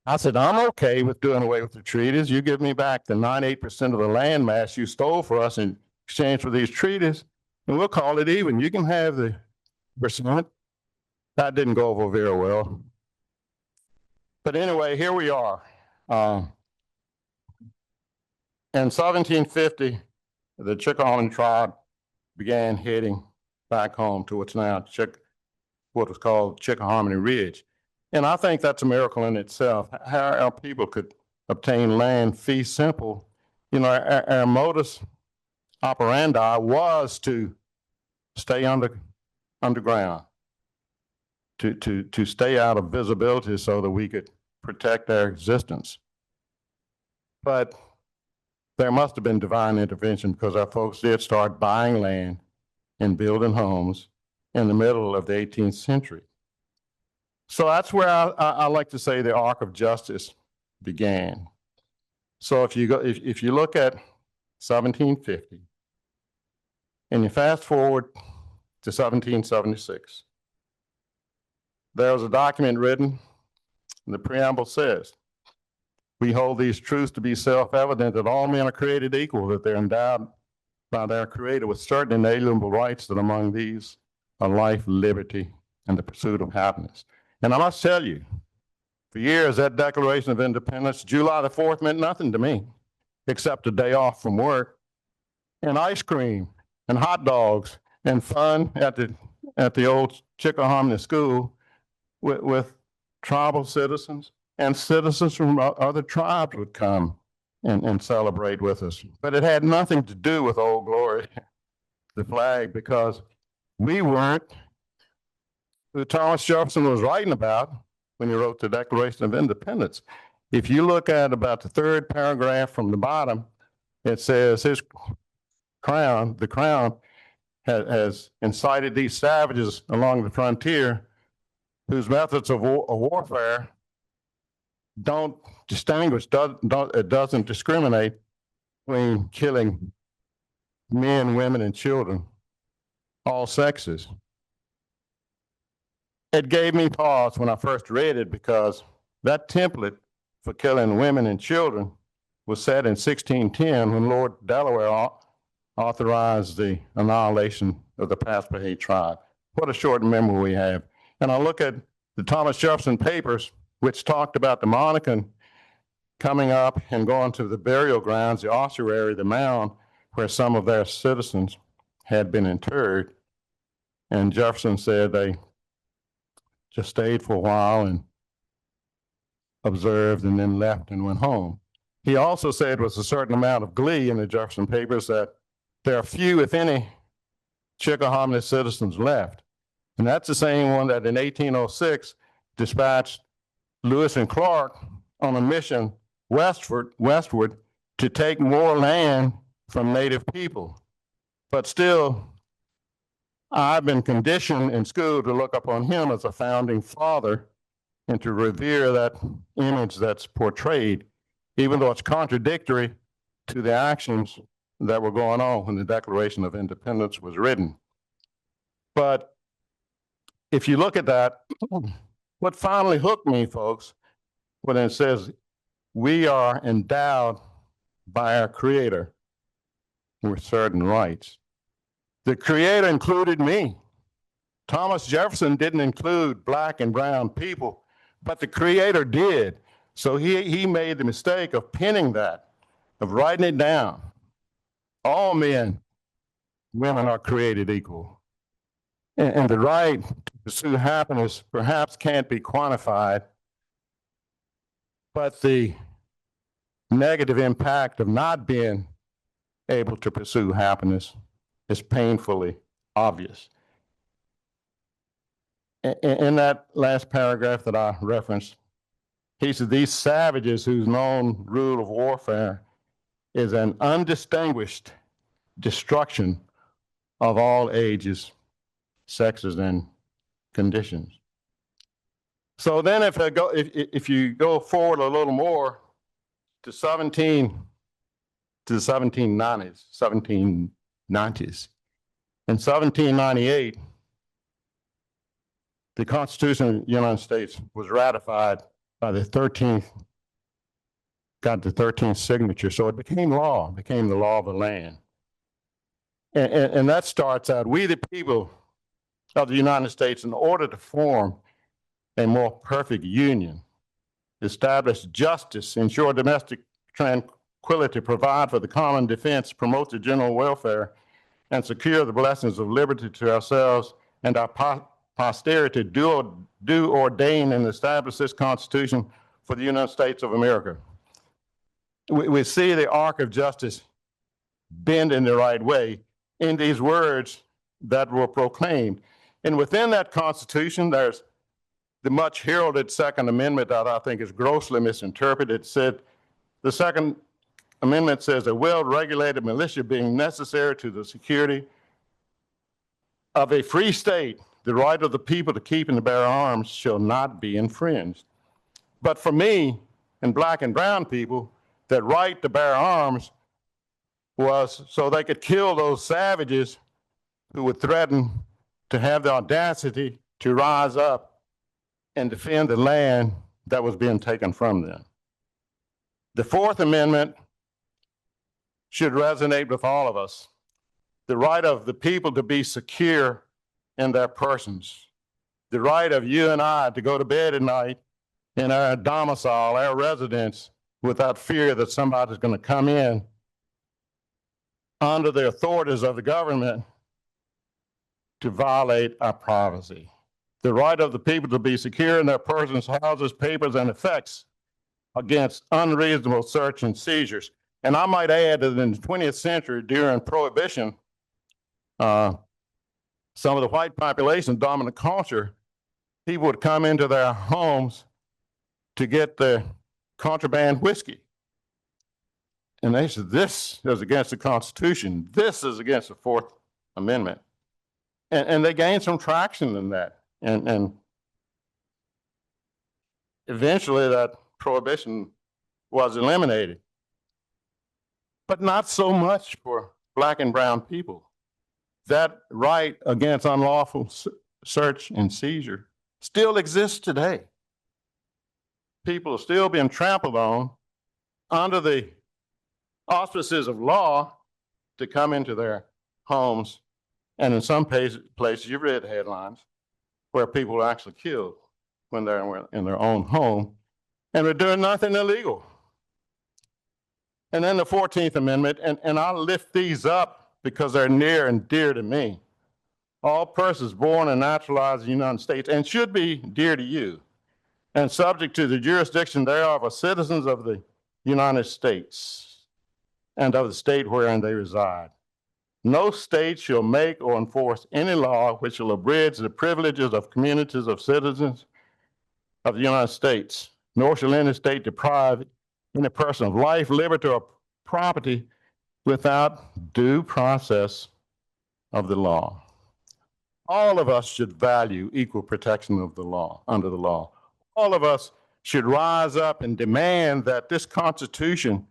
I said, "I'm okay with doing away with the treaties. You give me back the 98% of the land mass you stole for us in exchange for these treaties, and we'll call it even. You can have the percent." That didn't go over very well. But anyway, here we are. In 1750, the Chickahominy tribe began heading back home to what's now what was called Chickahominy Ridge. And I think that's a miracle in itself, how our people could obtain land fee simple. You know, our modus operandi was to stay underground, to stay out of visibility so that we could protect our existence. But there must have been divine intervention because our folks did start buying land and building homes in the middle of the 18th century. So that's where I like to say the arc of justice began. So if you look at 1750 and you fast forward to 1776, there was a document written, and the preamble says, "We hold these truths to be self-evident that all men are created equal, that they're endowed by their Creator with certain inalienable rights, that among these are life, liberty, and the pursuit of happiness." And I must tell you, for years, that Declaration of Independence, July the 4th, meant nothing to me, except a day off from work, and ice cream, and hot dogs, and fun at the old Chickahominy school with tribal citizens, and citizens from other tribes would come and celebrate with us. But it had nothing to do with Old Glory, the flag, because we weren't who Thomas Jefferson was writing about when he wrote the Declaration of Independence. If you look at about the third paragraph from the bottom, it says the crown has incited these savages along the frontier whose methods of warfare don't distinguish, it doesn't discriminate between killing men, women, and children, all sexes. It gave me pause when I first read it because that template for killing women and children was set in 1610 when Lord Delaware authorized the annihilation of the Paspahegh tribe. What a short memory we have. And I look at the Thomas Jefferson papers, which talked about the Monacan coming up and going to the burial grounds, the ossuary, the mound, where some of their citizens had been interred. And Jefferson said they just stayed for a while and observed and then left and went home. He also said with a certain amount of glee in the Jefferson papers that there are few, if any, Chickahominy citizens left. And that's the same one that in 1806 dispatched Lewis and Clark on a mission westward to take more land from native people. But still, I've been conditioned in school to look upon him as a founding father and to revere that image that's portrayed, even though it's contradictory to the actions that were going on when the Declaration of Independence was written. But if you look at that, what finally hooked me, folks, when it says we are endowed by our Creator with certain rights. The Creator included me. Thomas Jefferson didn't include black and brown people, but the Creator did. So he made the mistake of pinning that, of writing it down. All men, women are created equal. And the right to pursue happiness perhaps can't be quantified, but the negative impact of not being able to pursue happiness is painfully obvious. In that last paragraph that I referenced, he said, these savages whose known rule of warfare is an undistinguished destruction of all ages, sexes, and conditions. So then if you go forward a little more to the 1790s. In 1798, the Constitution of the United States was ratified by the 13th, got the 13th signature. So it became law, became the law of the land. And that starts out, we the people of the United States, in order to form a more perfect union, establish justice, ensure domestic tranquility, provide for the common defense, promote the general welfare, and secure the blessings of liberty to ourselves and our posterity, do ordain and establish this Constitution for the United States of America. We see the arc of justice bend in the right way in these words that were proclaimed. And within that Constitution, there's the much heralded Second Amendment that I think is grossly misinterpreted. It said, the Second Amendment says a well-regulated militia being necessary to the security of a free state, the right of the people to keep and to bear arms shall not be infringed. But for me and black and brown people, that right to bear arms was so they could kill those savages who would threaten to have the audacity to rise up and defend the land that was being taken from them. The Fourth Amendment should resonate with all of us. The right of the people to be secure in their persons. The right of you and I to go to bed at night in our domicile, our residence, without fear that somebody's going to come in under the authorities of the government to violate our privacy. The right of the people to be secure in their persons, houses, papers, and effects against unreasonable search and seizures. And I might add that in the 20th century, during Prohibition, some of the white population, dominant culture, people would come into their homes to get their contraband whiskey. And they said, this is against the Constitution. This is against the Fourth Amendment. And they gained some traction in that. And eventually that prohibition was eliminated. But not so much for black and brown people. That right against unlawful search and seizure still exists today. People are still being trampled on under the auspices of law to come into their homes. And in some places, you've read headlines where people are actually killed when they're in their own home, and they're doing nothing illegal. And then the 14th Amendment, and I'll lift these up because they're near and dear to me. All persons born and naturalized in the United States, and should be dear to you, and subject to the jurisdiction thereof, are citizens of the United States and of the state wherein they reside. No state shall make or enforce any law which shall abridge the privileges of communities of citizens of the United States, nor shall any state deprive any person of life, liberty, or property without due process of the law. All of us should value equal protection of the law, under the law. All of us should rise up and demand that this Constitution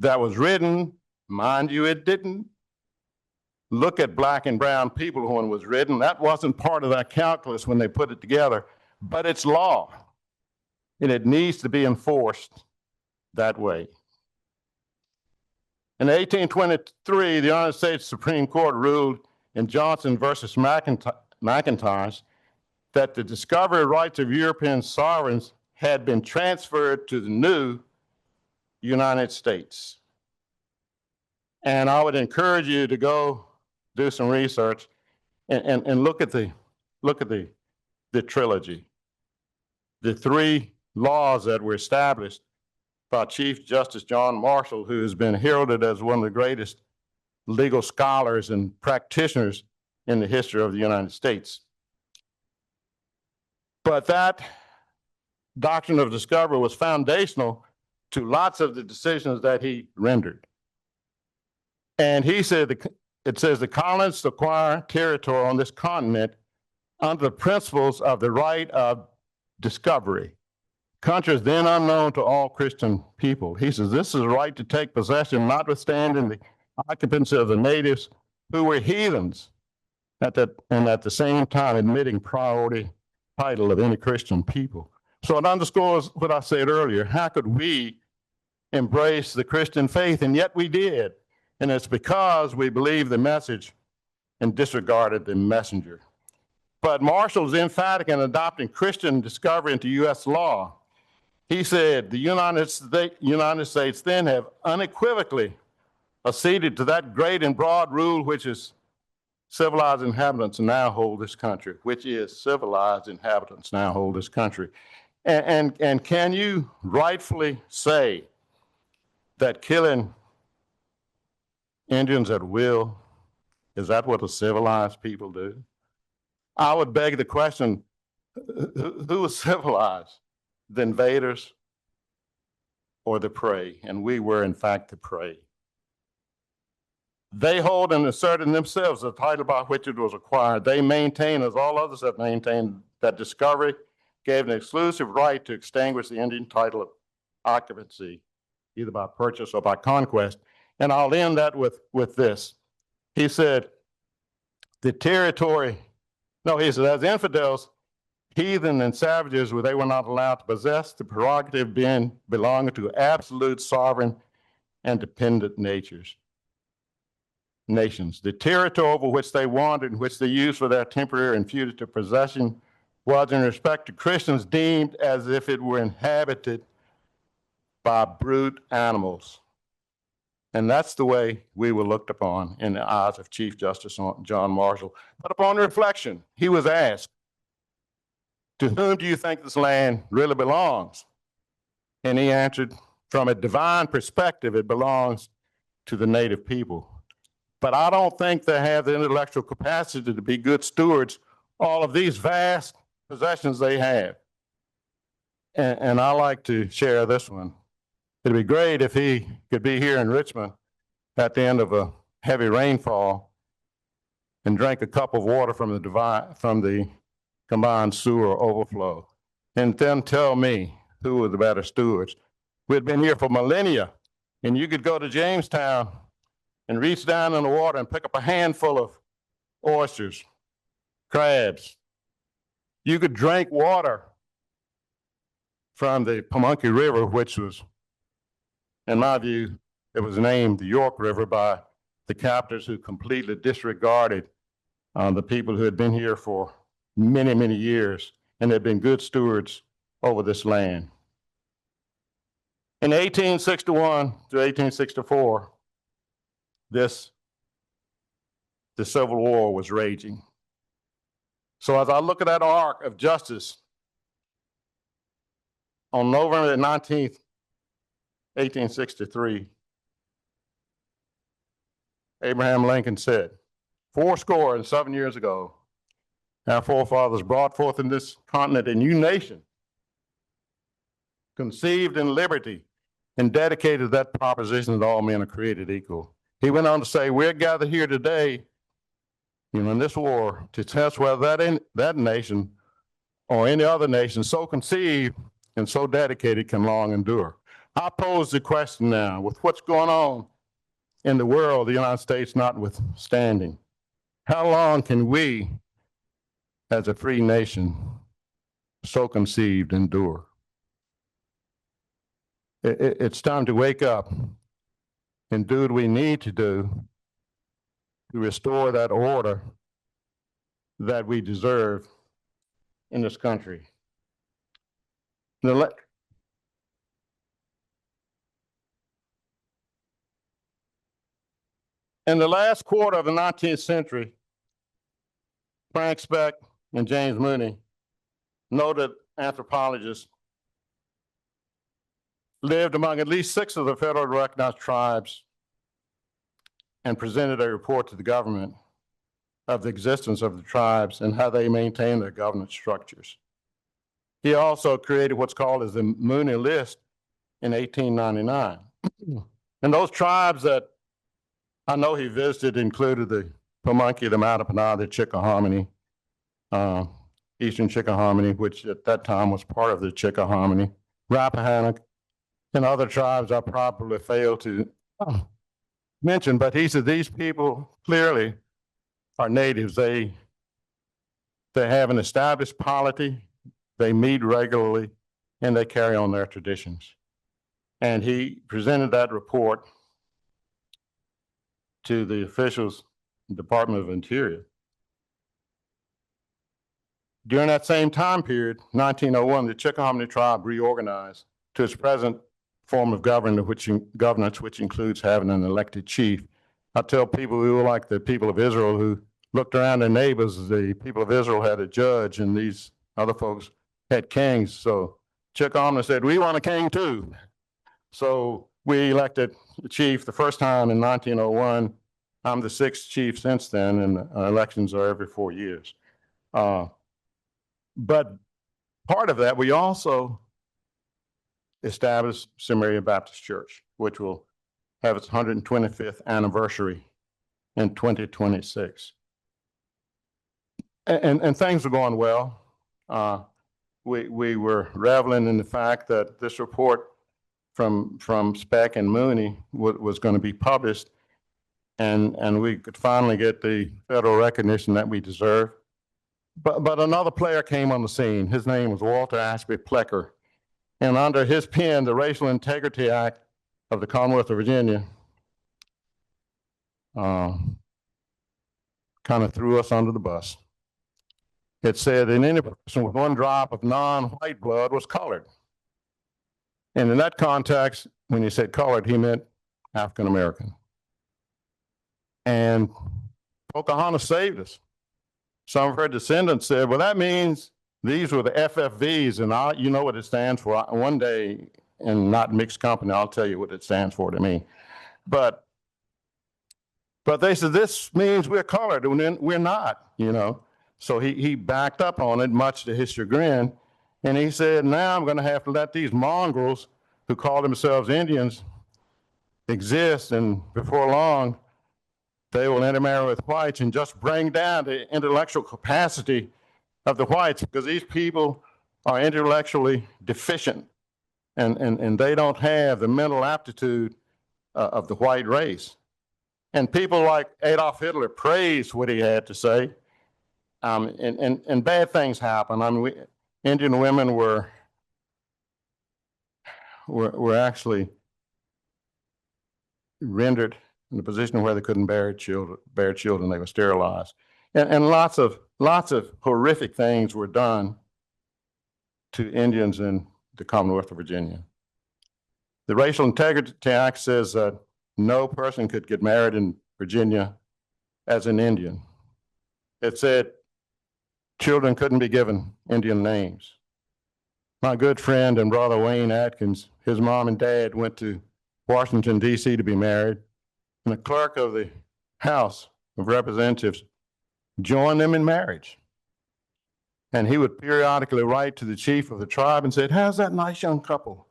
that was written, mind you, it didn't look at black and brown people when it was written. That wasn't part of that calculus when they put it together, but it's law, and it needs to be enforced that way. In 1823, the United States Supreme Court ruled in Johnson versus McIntosh that the discovery rights of European sovereigns had been transferred to the new United States. And I would encourage you to go do some research and look at the trilogy. The three laws that were established by Chief Justice John Marshall, who has been heralded as one of the greatest legal scholars and practitioners in the history of the United States. But that doctrine of discovery was foundational to lots of the decisions that he rendered. And he said, it says the colonists acquire territory on this continent under the principles of the right of discovery. Countries then unknown to all Christian people. He says this is a right to take possession, notwithstanding the occupancy of the natives who were heathens, and at the same time admitting priority title of any Christian people. So it underscores what I said earlier. How could we embrace the Christian faith? And yet we did. And it's because we believed the message and disregarded the messenger. But Marshall is emphatic in adopting Christian discovery into U.S. law. He said the United States then have unequivocally acceded to that great and broad rule which is civilized inhabitants now hold this country, which is civilized inhabitants now hold this country. And can you rightfully say that killing Indians at will, is that what the civilized people do? I would beg the question, who is civilized? The invaders or the prey? And we were in fact the prey. They hold and assert in themselves the title by which it was acquired. They maintain, as all others have maintained, that discovery gave an exclusive right to extinguish the Indian title of occupancy, either by purchase or by conquest. And I'll end that with this. He said, the territory, no, he said, as infidels, heathen and savages, they were not allowed to possess the prerogative belonging to absolute sovereign and dependent nations. The territory over which they wandered and which they used for their temporary and fugitive possession was in respect to Christians deemed as if it were inhabited by brute animals. And that's the way we were looked upon in the eyes of Chief Justice John Marshall. But upon reflection, he was asked, to whom do you think this land really belongs? And he answered, from a divine perspective, it belongs to the native people. But I don't think they have the intellectual capacity to be good stewards all of these vast possessions they have. And I like to share this one. It'd be great if he could be here in Richmond at the end of a heavy rainfall and drink a cup of water from the combined sewer overflow, and then tell me who were the better stewards. We'd been here for millennia, and you could go to Jamestown and reach down in the water and pick up a handful of oysters, crabs. You could drink water from the Pamunkey River, which was, in my view, it was named the York River by the captors who completely disregarded the people who had been here for many, many years and had been good stewards over this land. In 1861 to 1864, the Civil War was raging. So as I look at that arc of justice, on November 19th, 1863, Abraham Lincoln said, 77 years ago, our forefathers brought forth in this continent a new nation, conceived in liberty, and dedicated to that proposition that all men are created equal. He went on to say, we're gathered here today, in this war, to test whether that nation or any other nation so conceived and so dedicated can long endure. I pose the question now, with what's going on in the world, the United States notwithstanding, how long can we, as a free nation, so conceived, endure? It's time to wake up and do what we need to do to restore that order that we deserve in this country. In the last quarter of the 19th century, Frank Speck and James Mooney, noted anthropologists, lived among at least 6 of the federally recognized tribes and presented a report to the government of the existence of the tribes and how they maintain their governance structures. He also created what's called as the Mooney List in 1899. And those tribes that I know he visited included the Pamunkey, the Mattaponi, the Chickahominy, Eastern Chickahominy, which at that time was part of the Chickahominy, Rappahannock, and other tribes I probably failed to mention, but he said these people clearly are natives. They have an established polity, they meet regularly, and they carry on their traditions. And he presented that report to the officials, Department of Interior. During that same time period, 1901, the Chickahominy tribe reorganized to its present form of governance, which includes having an elected chief. I tell people we were like the people of Israel who looked around their neighbors. The people of Israel had a judge, and these other folks had kings. So Chickahominy said, "We want a king too." So we elected the chief the first time in 1901. I'm the sixth chief since then, and elections are every 4 years. But part of that, we also established Samaria Baptist Church, which will have its 125th anniversary in 2026. And things are going well. We were reveling in the fact that this report from Speck and Mooney was going to be published, and we could finally get the federal recognition that we deserve. But another player came on the scene. His name was Walter Ashby Plecker. And under his pen, the Racial Integrity Act of the Commonwealth of Virginia kind of threw us under the bus. It said that any person with one drop of non-white blood was colored. And in that context, when he said colored, he meant African American. And Pocahontas saved us. Some of her descendants said, well, that means these were the FFVs, and you know what it stands for. One day, in not mixed company, I'll tell you what it stands for to me. But they said, this means we're colored, and we're not, you know. So he backed up on it, much to his chagrin, and he said, now I'm going to have to let these mongrels who call themselves Indians exist, and before long, they will intermarry with whites and just bring down the intellectual capacity of the whites, because these people are intellectually deficient, and they don't have the mental aptitude of the white race. And people like Adolf Hitler praised what he had to say, and bad things happen. I mean, Indian women were actually rendered in a position where they couldn't bear children. They were sterilized, and lots of horrific things were done to Indians in the Commonwealth of Virginia. The Racial Integrity Act says that no person could get married in Virginia as an Indian. It said children couldn't be given Indian names. My good friend and brother Wayne Adkins, his mom and dad went to Washington, D.C. to be married, and the clerk of the House of Representatives joined them in marriage. And he would periodically write to the chief of the tribe and said, how's that nice young couple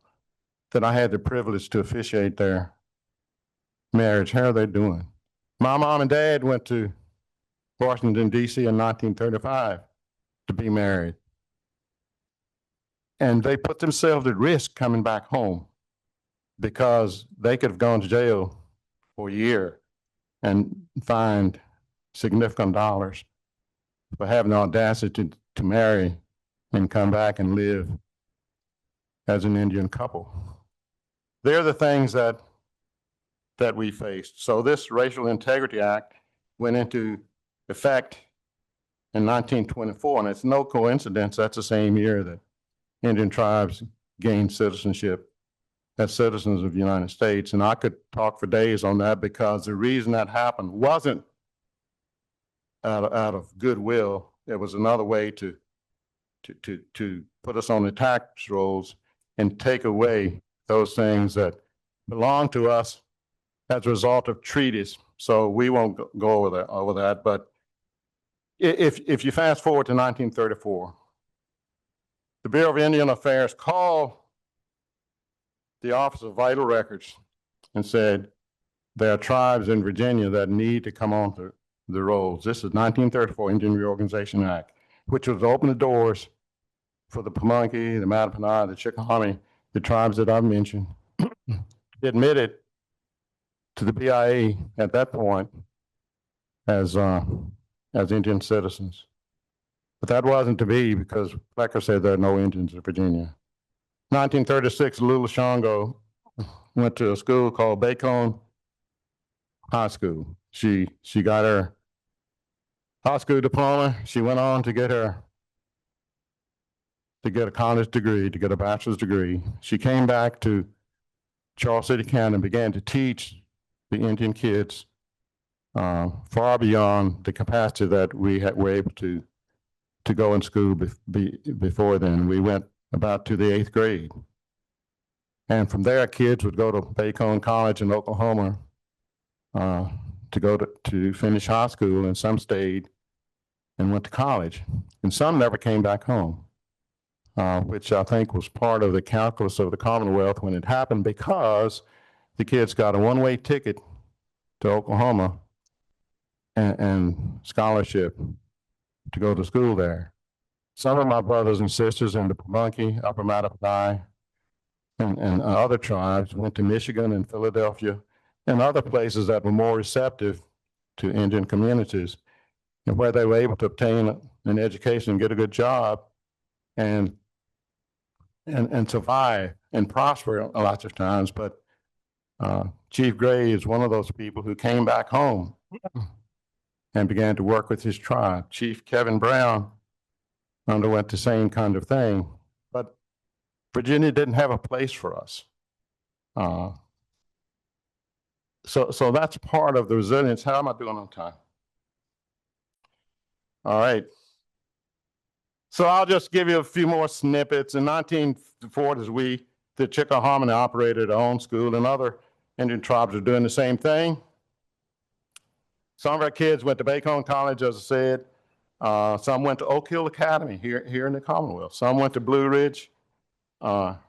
that I had the privilege to officiate their marriage? How are they doing? My mom and dad went to Washington, D.C. in 1935 to be married. And they put themselves at risk coming back home because they could have gone to jail for a year and fined significant dollars for having the audacity to marry and come back and live as an Indian couple. They're the things that we faced. So this Racial Integrity Act went into effect in 1924, and it's no coincidence that's the same year that Indian tribes gained citizenship as citizens of the United States. And I could talk for days on that, because the reason that happened wasn't out of goodwill. It was another way to put us on the tax rolls and take away those things that belong to us as a result of treaties. So we won't go over that. But if you fast forward to 1934, the Bureau of Indian Affairs called the Office of Vital Records and said, there are tribes in Virginia that need to come on the rolls. This is 1934 Indian Reorganization Act, which was to open the doors for the Pamunkey, the Mattaponi, the Chickahominy, the tribes that I've mentioned, admitted to the BIA at that point as Indian citizens. But that wasn't to be, because Plecker said there are no Indians in Virginia. 1936, Lula Shongo went to a school called Bacone High School. She got her high school diploma. She went on to get a college degree, to get a bachelor's degree. She came back to Charles City County and began to teach the Indian kids far beyond the capacity that were able to go in school before then. We went about to the 8th grade. And from there, kids would go to Bacone College in Oklahoma to go to finish high school, and some stayed and went to college. And some never came back home, which I think was part of the calculus of the Commonwealth when it happened, because the kids got a one-way ticket to Oklahoma and scholarship to go to school there. Some of my brothers and sisters in the Pamunkey, Upper Mattaponi, and other tribes went to Michigan and Philadelphia and other places that were more receptive to Indian communities, and where they were able to obtain an education and get a good job and survive and prosper lots of times. But Chief Gray is one of those people who came back home and began to work with his tribe. Chief Kevin Brown underwent the same kind of thing, but Virginia didn't have a place for us. So that's part of the resilience. How am I doing on time? All right. So I'll just give you a few more snippets. In 1940s, the Chickahominy operated our own school, and other Indian tribes are doing the same thing. Some of our kids went to Bacone College, as I said. Some went to Oak Hill Academy here in the Commonwealth. Some went to Blue Ridge College,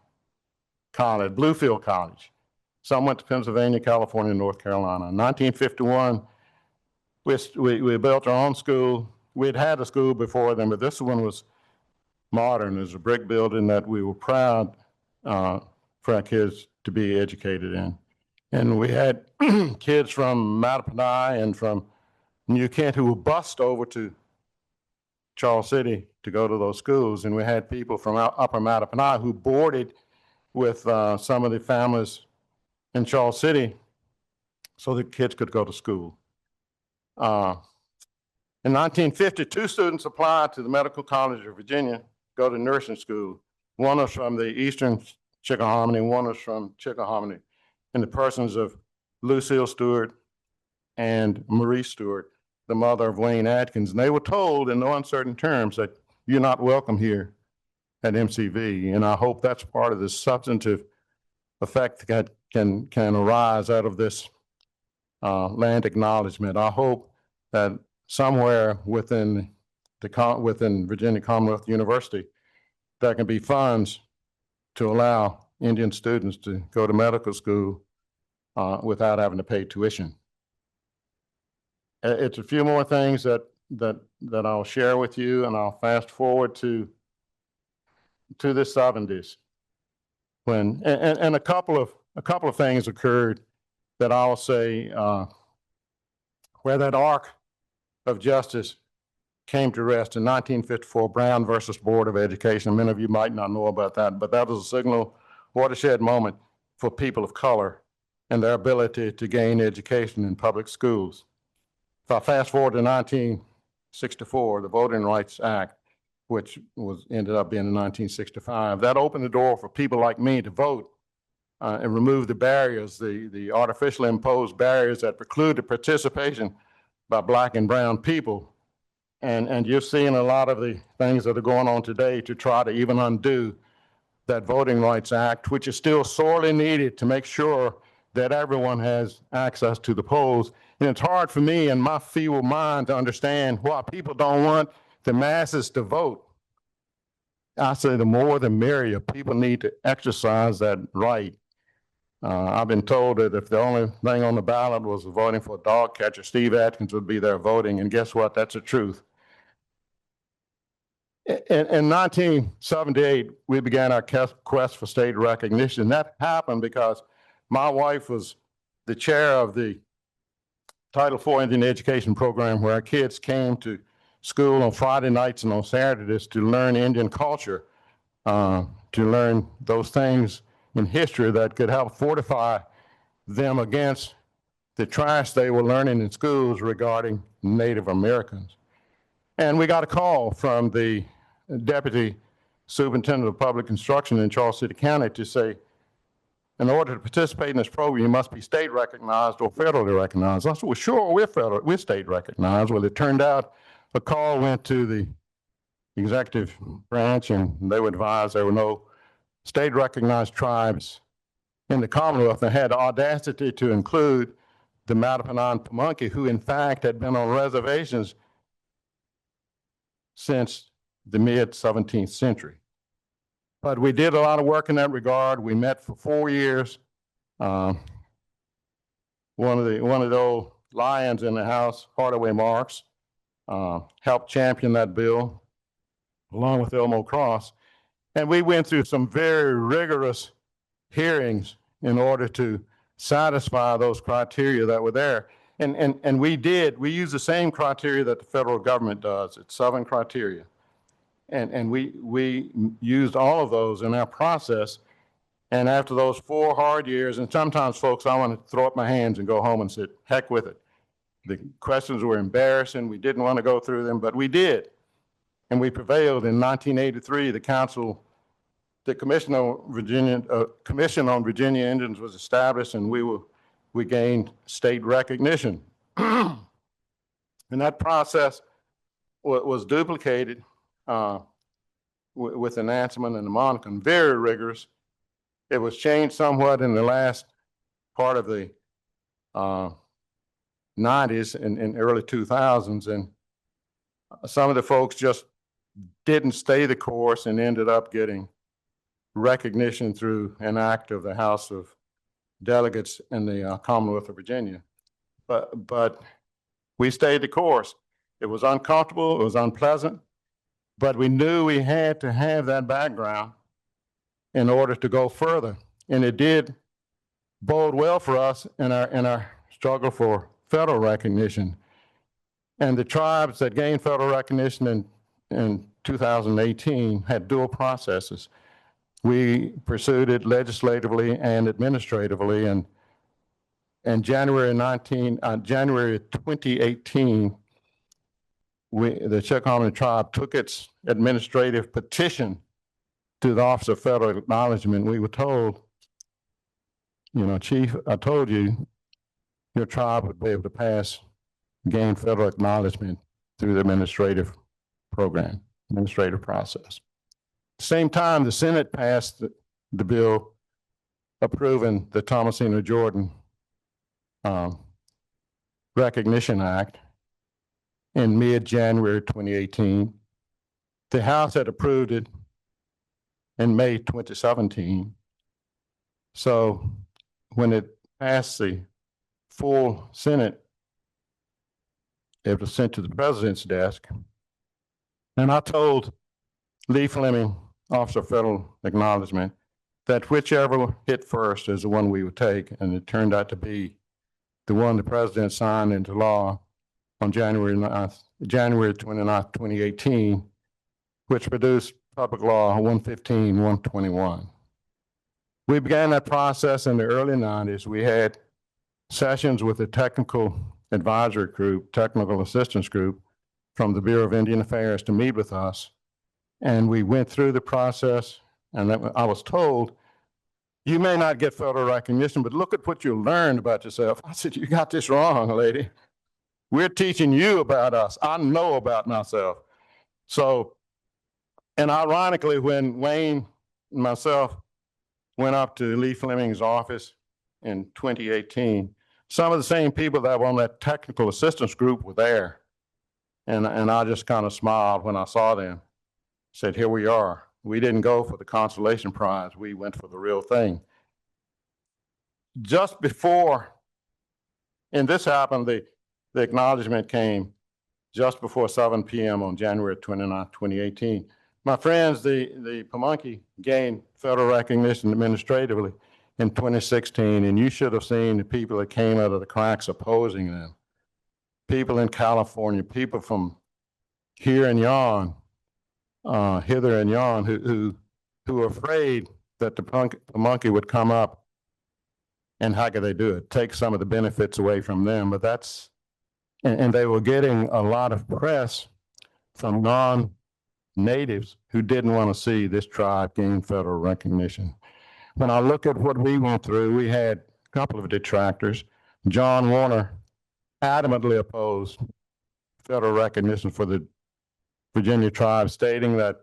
Bluefield College. Some went to Pennsylvania, California, North Carolina. In 1951, we built our own school. We'd had a school before then, but this one was modern. It was a brick building that we were proud for our kids to be educated in. And we had kids from Mattaponi and from New Kent who were bused over to Charles City to go to those schools. And we had people from Upper Mattaponi who boarded with some of the families in Charles City so the kids could go to school. In 1950, 2 students applied to the Medical College of Virginia, go to nursing school. One was from the Eastern Chickahominy, one was from Chickahominy, in the persons of Lucille Stewart and Marie Stewart, the mother of Wayne Adkins. And they were told in no uncertain terms that you're not welcome here at MCV. And I hope that's part of the substantive effect that can arise out of this land acknowledgement. I hope that somewhere within Virginia Commonwealth University, there can be funds to allow Indian students to go to medical school without having to pay tuition. It's a few more things that I'll share with you, and I'll fast forward to the 70s when and a couple of things occurred that I'll say where that arc of justice came to rest in 1954, Brown versus Board of Education. Many of you might not know about that, but that was a signal watershed moment for people of color and their ability to gain education in public schools. If I fast forward to 1964, the Voting Rights Act, which ended up being in 1965, that opened the door for people like me to vote and remove the barriers, the artificially imposed barriers that precluded participation by Black and brown people. And you're seeing a lot of the things that are going on today to try to even undo that Voting Rights Act, which is still sorely needed to make sure that everyone has access to the polls. And it's hard for me in my feeble mind to understand why people don't want the masses to vote. I say the more the merrier. People need to exercise that right. I've been told that if the only thing on the ballot was voting for a dog catcher, Steve Adkins would be there voting, and guess what? That's the truth. In 1978, we began our quest for state recognition. That happened because my wife was the chair of the Title IV Indian Education Program, where our kids came to school on Friday nights and on Saturdays to learn Indian culture, to learn those things in history that could help fortify them against the trash they were learning in schools regarding Native Americans. And we got a call from the Deputy Superintendent of Public Instruction in Charles City County to say, in order to participate in this program, you must be state recognized or federally recognized. I said, well, sure, we're state recognized. Well, it turned out a call went to the executive branch, and they were advised there were no state recognized tribes in the Commonwealth. They had the audacity to include the Mattapan Pamunkey, who in fact had been on reservations since the mid-17th century. But we did a lot of work in that regard. We met for 4 years. One of the old lions in the House, Hardaway Marks, helped champion that bill along with Elmo Cross. And we went through some very rigorous hearings in order to satisfy those criteria that were there. And we used the same criteria that the federal government does. It's 7 criteria. And we used all of those in our process. And after those 4 hard years, and sometimes, folks, I want to throw up my hands and go home and say, heck with it. The questions were embarrassing. We didn't want to go through them, but we did. And we prevailed. In 1983, the Commission on Virginia Indians was established, and we gained state recognition. And that process was duplicated with enhancement and the Monacan, very rigorous. It was changed somewhat in the last part of the 90s and early 2000s, and some of the folks just didn't stay the course and ended up getting recognition through an act of the House of Delegates in the Commonwealth of Virginia. But we stayed the course. It was uncomfortable, it was unpleasant, but we knew we had to have that background in order to go further. And it did bode well for us in our struggle for federal recognition. And the tribes that gained federal recognition in 2018 had dual processes. We pursued it legislatively and administratively, and in January 2018, the Chickahominy tribe took its administrative petition to the Office of Federal Acknowledgement. We were told, Chief, I told you your tribe would be able to gain federal acknowledgement through the administrative program, administrative process. At the same time, the Senate passed the bill approving the Thomasina Jordan Recognition Act in mid-January 2018. The House had approved it in May 2017. So when it passed the full Senate, it was sent to the president's desk. And I told Lee Fleming, Officer of Federal Acknowledgement, that whichever hit first is the one we would take. And it turned out to be the one the president signed into law on January 29th, 2018, which produced Public Law 115-121. We began that process in the early 90s. We had sessions with the technical advisory group, technical assistance group from the Bureau of Indian Affairs to meet with us. And we went through the process, and I was told, you may not get federal recognition, but look at what you learned about yourself. I said, you got this wrong, lady. We're teaching you about us. I know about myself. So, and ironically, when Wayne and myself went up to Lee Fleming's office in 2018, some of the same people that were on that technical assistance group were there. And I just kind of smiled when I saw them. Said, here we are. We didn't go for the consolation prize. We went for the real thing. Just before, and this happened, the acknowledgement came just before 7 p.m. on January 29, 2018. My friends, the Pamunkey gained federal recognition administratively in 2016, and you should have seen the people that came out of the cracks opposing them. People in California, people from here and yon, hither and yon, who were afraid that the Pamunkey would come up, and how could they do it? Take some of the benefits away from them, but that's, and they were getting a lot of press from non-natives who didn't want to see this tribe gain federal recognition. when I look at what we went through, we had a couple of detractors. John Warner adamantly opposed federal recognition for the Virginia tribe, stating that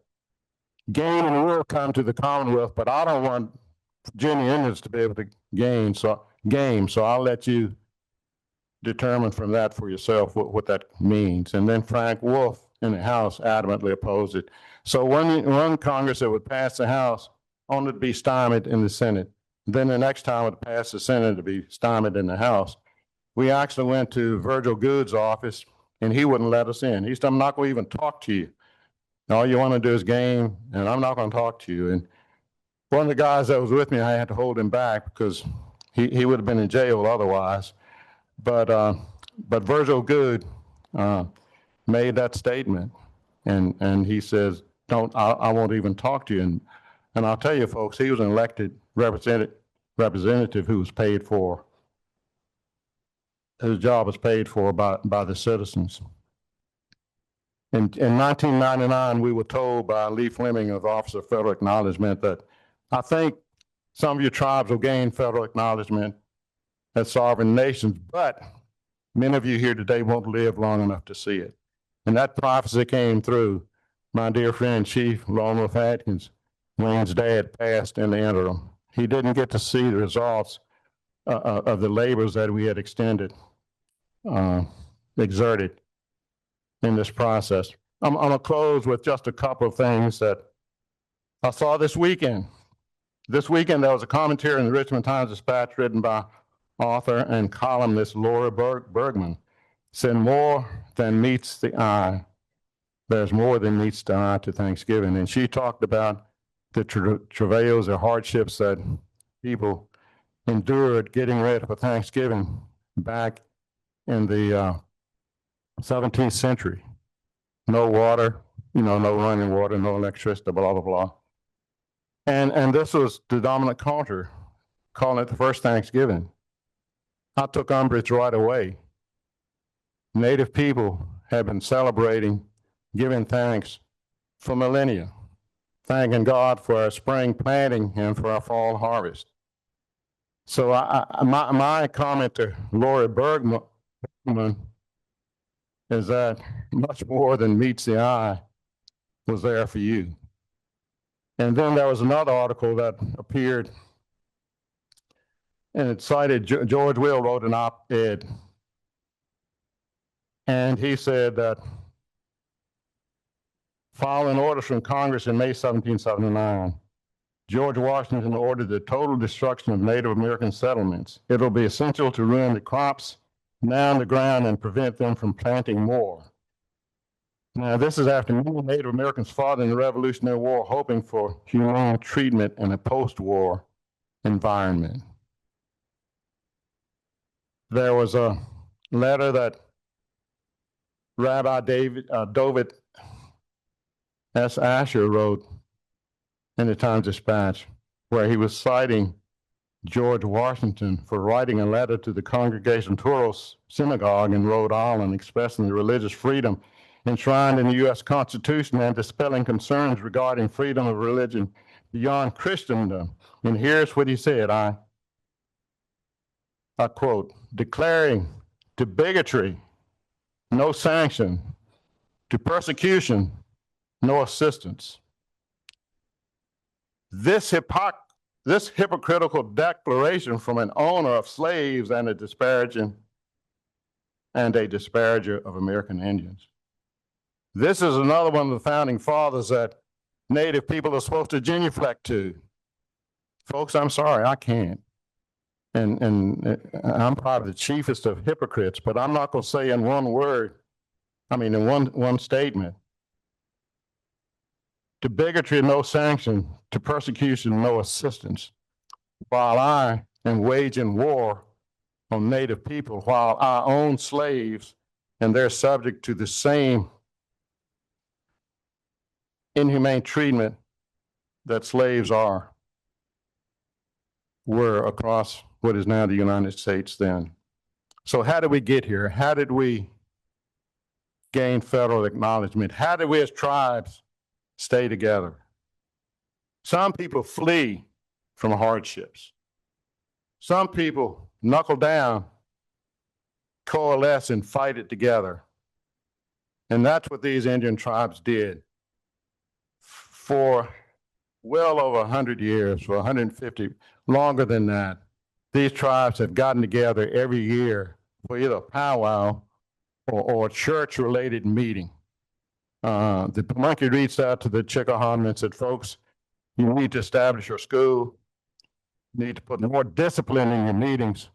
gain and will come to the Commonwealth, but I don't want Virginia Indians to be able to game. So I'll let you determine from that for yourself what that means. And then Frank Wolf in the House adamantly opposed it. So one Congress that would pass the House only to be stymied in the Senate. Then the next time it would pass the Senate to be stymied in the House. We actually went to Virgil Good's office and he wouldn't let us in. He said, I'm not going to even talk to you. All you want to do is game, and I'm not going to talk to you. And one of the guys that was with me, I had to hold him back because he would have been in jail otherwise. But Virgil Good made that statement, and he says, I won't even talk to you. And I'll tell you, folks, he was an elected representative who was paid for. His job was paid for by the citizens. In 1999, we were told by Lee Fleming of the Office of Federal Acknowledgement that I think some of your tribes will gain federal acknowledgement as sovereign nations, but many of you here today won't live long enough to see it. And that prophecy came through. My dear friend, Chief Longworth Adkins, Wayne's dad, passed in the interim. He didn't get to see the results of the labors that we had exerted in this process. I'm going to close with just a couple of things that I saw this weekend. This weekend, there was a commentary in the Richmond Times-Dispatch written by author and columnist Laura Bergman. Said, more than meets the eye. There's more than meets the eye to Thanksgiving. And she talked about the travails or hardships that people endured getting ready for Thanksgiving back in the 17th century. No water, no running water, no electricity, blah, blah, blah. And this was the dominant culture, calling it the first Thanksgiving. I took umbrage right away. Native people have been celebrating, giving thanks for millennia, thanking God for our spring planting and for our fall harvest. So my comment to Laura Bergman is that much more than meets the eye was there for you. And then there was another article that appeared, and it cited George Will wrote an op-ed. And he said that following orders from Congress in May 1779, George Washington ordered the total destruction of Native American settlements. It will be essential to ruin the crops now in the ground and prevent them from planting more. Now, this is after many Native Americans fought in the Revolutionary War, hoping for humane treatment in a post-war environment. There was a letter that Rabbi David S. Asher wrote in the Times-Dispatch, where he was citing George Washington for writing a letter to the Congregation Toros Synagogue in Rhode Island expressing the religious freedom enshrined in the U.S. Constitution and dispelling concerns regarding freedom of religion beyond Christendom. And here's what he said, I quote, declaring to bigotry no sanction, to persecution no assistance. This hypocritical declaration from an owner of slaves and a disparager of American Indians. This is another one of the founding fathers that Native people are supposed to genuflect to. Folks, I'm sorry, I can't. And I'm probably the chiefest of hypocrites, but I'm not going to say in one word, in one statement, to bigotry, no sanction, to persecution, no assistance, while I am waging war on Native people, while I own slaves and they're subject to the same inhumane treatment that slaves were across what is now the United States then. So how did we get here? How did we gain federal acknowledgement? How did we as tribes stay together? Some people flee from hardships. Some people knuckle down, coalesce, and fight it together. And that's what these Indian tribes did for well over 100 years, for 150, longer than that. These tribes have gotten together every year for either a powwow or a church-related meeting. The Pamunkey reached out to the Chickahominy and said, folks, you need to establish your school, you need to put more discipline in your meetings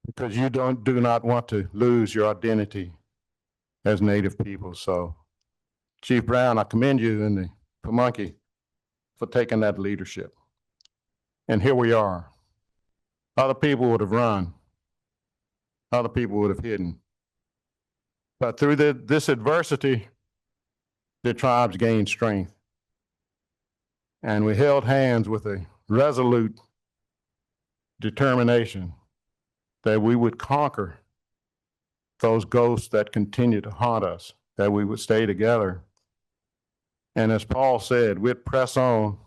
because you do not want to lose your identity as Native people. So, Chief Brown, I commend you and the Pamunkey for taking that leadership. And here we are. Other people would have run. Other people would have hidden. But through this adversity, the tribes gained strength. And we held hands with a resolute determination that we would conquer those ghosts that continue to haunt us, that we would stay together. And as Paul said, we'd press on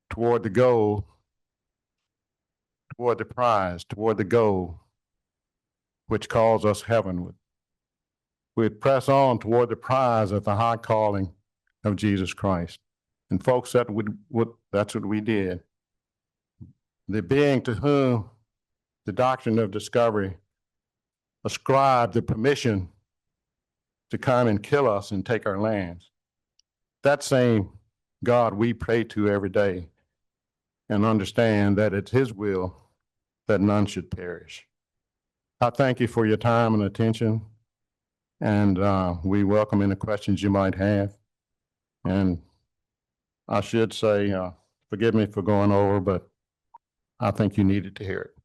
toward the goal, toward the prize, toward the goal, which calls us heavenward. We'd press on toward the prize of the high calling of Jesus Christ. And folks, that's what we did. The being to whom the doctrine of discovery ascribed the permission to come and kill us and take our lands. That same God we pray to every day and understand that it's his will that none should perish. I thank you for your time and attention, and we welcome any questions you might have. And I should say, forgive me for going over, but I think you needed to hear it.